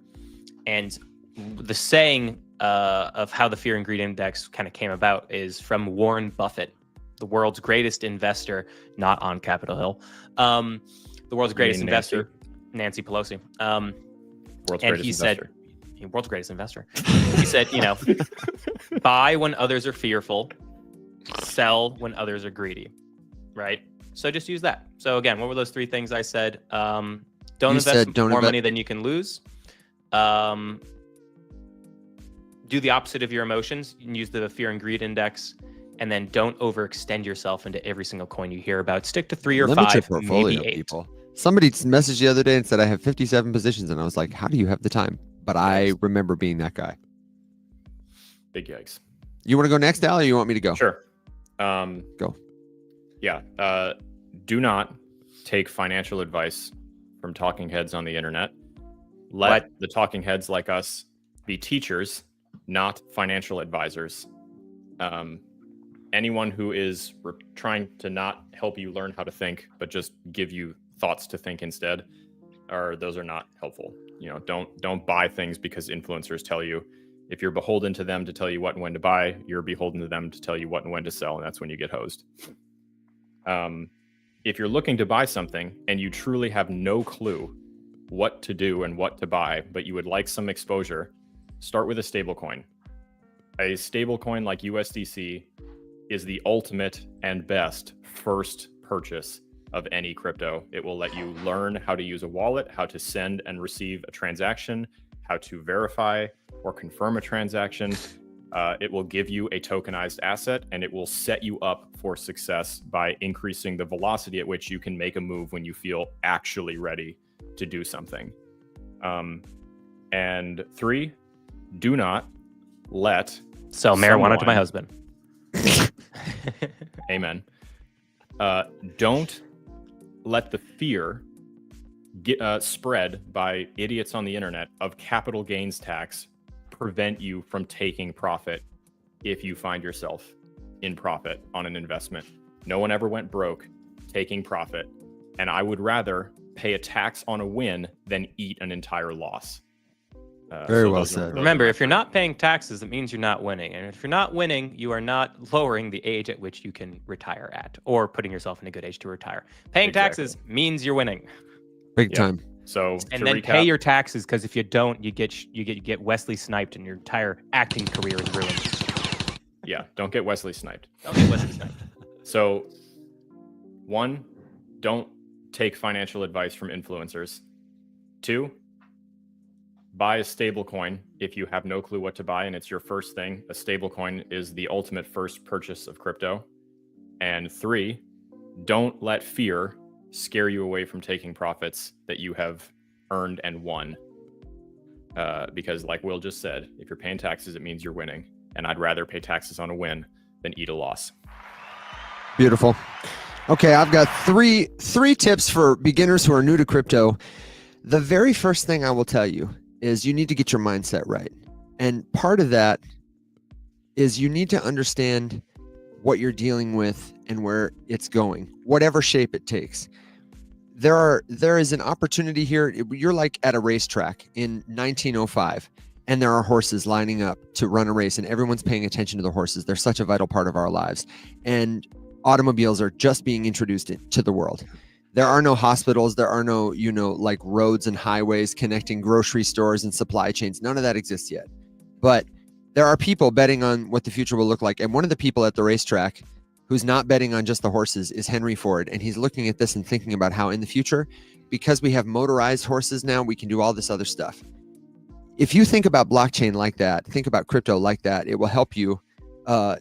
And the saying of how the Fear and Greed Index kind of came about is from Warren Buffett, the world's greatest investor, not on Capitol Hill. The world's greatest investor, Nancy Pelosi. World's and greatest he investor. said, world's greatest investor. He said, buy when others are fearful, sell when others are greedy, right? So just use that. So again, what were those 3 things I said? Don't invest more money than you can lose. Do the opposite of your emotions. You can use the Fear and Greed Index. And then don't overextend yourself into every single coin you hear about. Stick to 3 or Limit 5, your portfolio, maybe 8. people. Somebody messaged the other day and said, I have 57 positions. And I was like, how do you have the time? But I remember being that guy. Big yikes. You want to go next, Al, or you want me to go? Sure. Go. Yeah. Do not take financial advice from talking heads on the internet. Let the talking heads like us be teachers, not financial advisors. Anyone who is trying to not help you learn how to think, but just give you thoughts to think instead, those are not helpful. Don't buy things because influencers tell you. If you're beholden to them to tell you what and when to buy, you're beholden to them to tell you what and when to sell, and that's when you get hosed. If you're looking to buy something and you truly have no clue what to do and what to buy, but you would like some exposure, start with a stablecoin. A stablecoin like USDC is the ultimate and best first purchase of any crypto. It will let you learn how to use a wallet, how to send and receive a transaction, how to verify or confirm a transaction. It will give you a tokenized asset, and it will set you up for success by increasing the velocity at which you can make a move when you feel actually ready to do something. And 3, do not let sell marijuana to my husband. Amen. Don't let the fear spread by idiots on the internet of capital gains tax prevent you from taking profit if you find yourself in profit on an investment. No one ever went broke taking profit, and I would rather pay a tax on a win than eat an entire loss. Very well said. Remember, if you're not paying taxes, it means you're not winning. And if you're not winning, you are not lowering the age at which you can retire at, or putting yourself in a good age to retire. Paying taxes means you're winning. Big time. So and then pay your taxes, because if you don't, you get Wesley sniped, and your entire acting career is ruined. Yeah, don't get Wesley sniped. Don't get Wesley sniped. So, 1, don't take financial advice from influencers. 2, buy a stable coin if you have no clue what to buy and it's your first thing. A stable coin is the ultimate first purchase of crypto. And 3, don't let fear scare you away from taking profits that you have earned and won. Because like Will just said, if you're paying taxes, it means you're winning. And I'd rather pay taxes on a win than eat a loss. Beautiful. Okay, I've got three tips for beginners who are new to crypto. The very first thing I will tell you is you need to get your mindset right. And part of that is you need to understand what you're dealing with and where it's going, whatever shape it takes. There is an opportunity here. You're like at a racetrack in 1905. and there are horses lining up to run a race, and everyone's paying attention to the horses. They're such a vital part of our lives. And automobiles are just being introduced to the world. There are no hospitals. There are no, like roads and highways connecting grocery stores and supply chains. None of that exists yet. But there are people betting on what the future will look like. And one of the people at the racetrack who's not betting on just the horses is Henry Ford. And he's looking at this and thinking about how in the future, because we have motorized horses now, we can do all this other stuff. If you think about blockchain like that, think about crypto like that, it will help you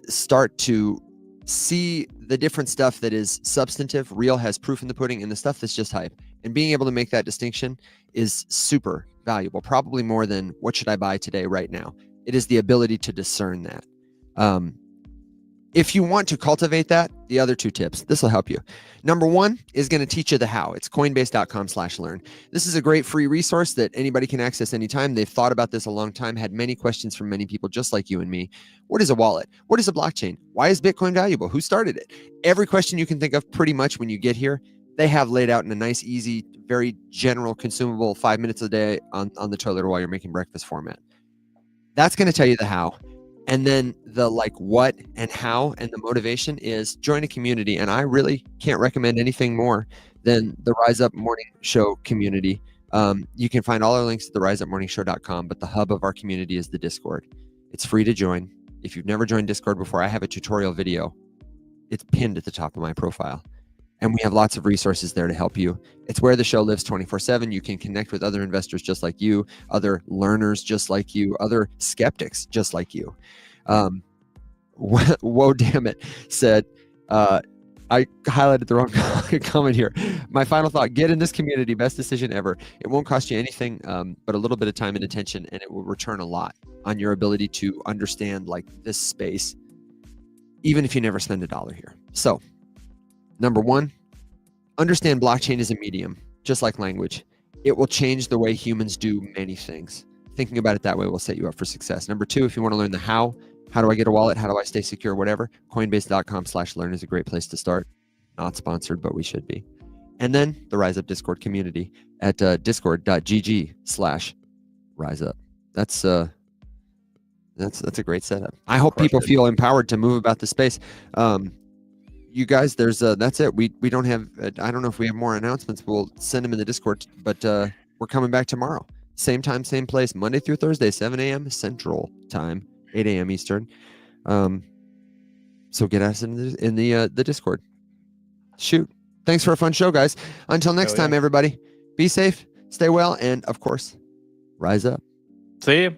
start to see the different stuff that is substantive, real, has proof in the pudding, and the stuff that's just hype. And being able to make that distinction is super valuable, probably more than what should I buy today right now. It is the ability to discern that. If you want to cultivate that, the other 2 tips, this will help you. Number 1 is going to teach you the how. It's coinbase.com/learn. This is a great free resource that anybody can access anytime. They've thought about this a long time, had many questions from many people just like you and me. What is a wallet? What is a blockchain? Why is Bitcoin valuable? Who started it? Every question you can think of pretty much when you get here, they have laid out in a nice, easy, very general, consumable 5 minutes a day on the toilet or while you're making breakfast format. That's going to tell you the how. And then the what and how and the motivation is join a community. And I really can't recommend anything more than the Rise Up Morning Show community. You can find all our links at theriseupmorningshow.com, but the hub of our community is the Discord. It's free to join. If you've never joined Discord before, I have a tutorial video. It's pinned at the top of my profile. And we have lots of resources there to help you. It's where the show lives 24/7. You can connect with other investors just like you, other learners just like you, other skeptics just like you. Whoa, damn it, said, I highlighted the wrong comment here. My final thought, get in this community, best decision ever. It won't cost you anything but a little bit of time and attention, and it will return a lot on your ability to understand this space, even if you never spend $1 here. So, number 1, understand blockchain is a medium, just like language. It will change the way humans do many things. Thinking about it that way will set you up for success. Number 2, if you want to learn the how do I get a wallet? How do I stay secure? Whatever. Coinbase.com/learn is a great place to start. Not sponsored, but we should be. And then the Rise Up Discord community at discord.gg/riseup. That's a great setup. I hope people feel empowered to move about the space. You guys, that's it. We don't have, I don't know if we have more announcements. We'll send them in the Discord, but we're coming back tomorrow. Same time, same place, Monday through Thursday, 7 a.m. Central Time, 8 a.m. Eastern. So get us in the Discord. Shoot. Thanks for a fun show, guys. Until next time, everybody, be safe, stay well, and of course, rise up. See you.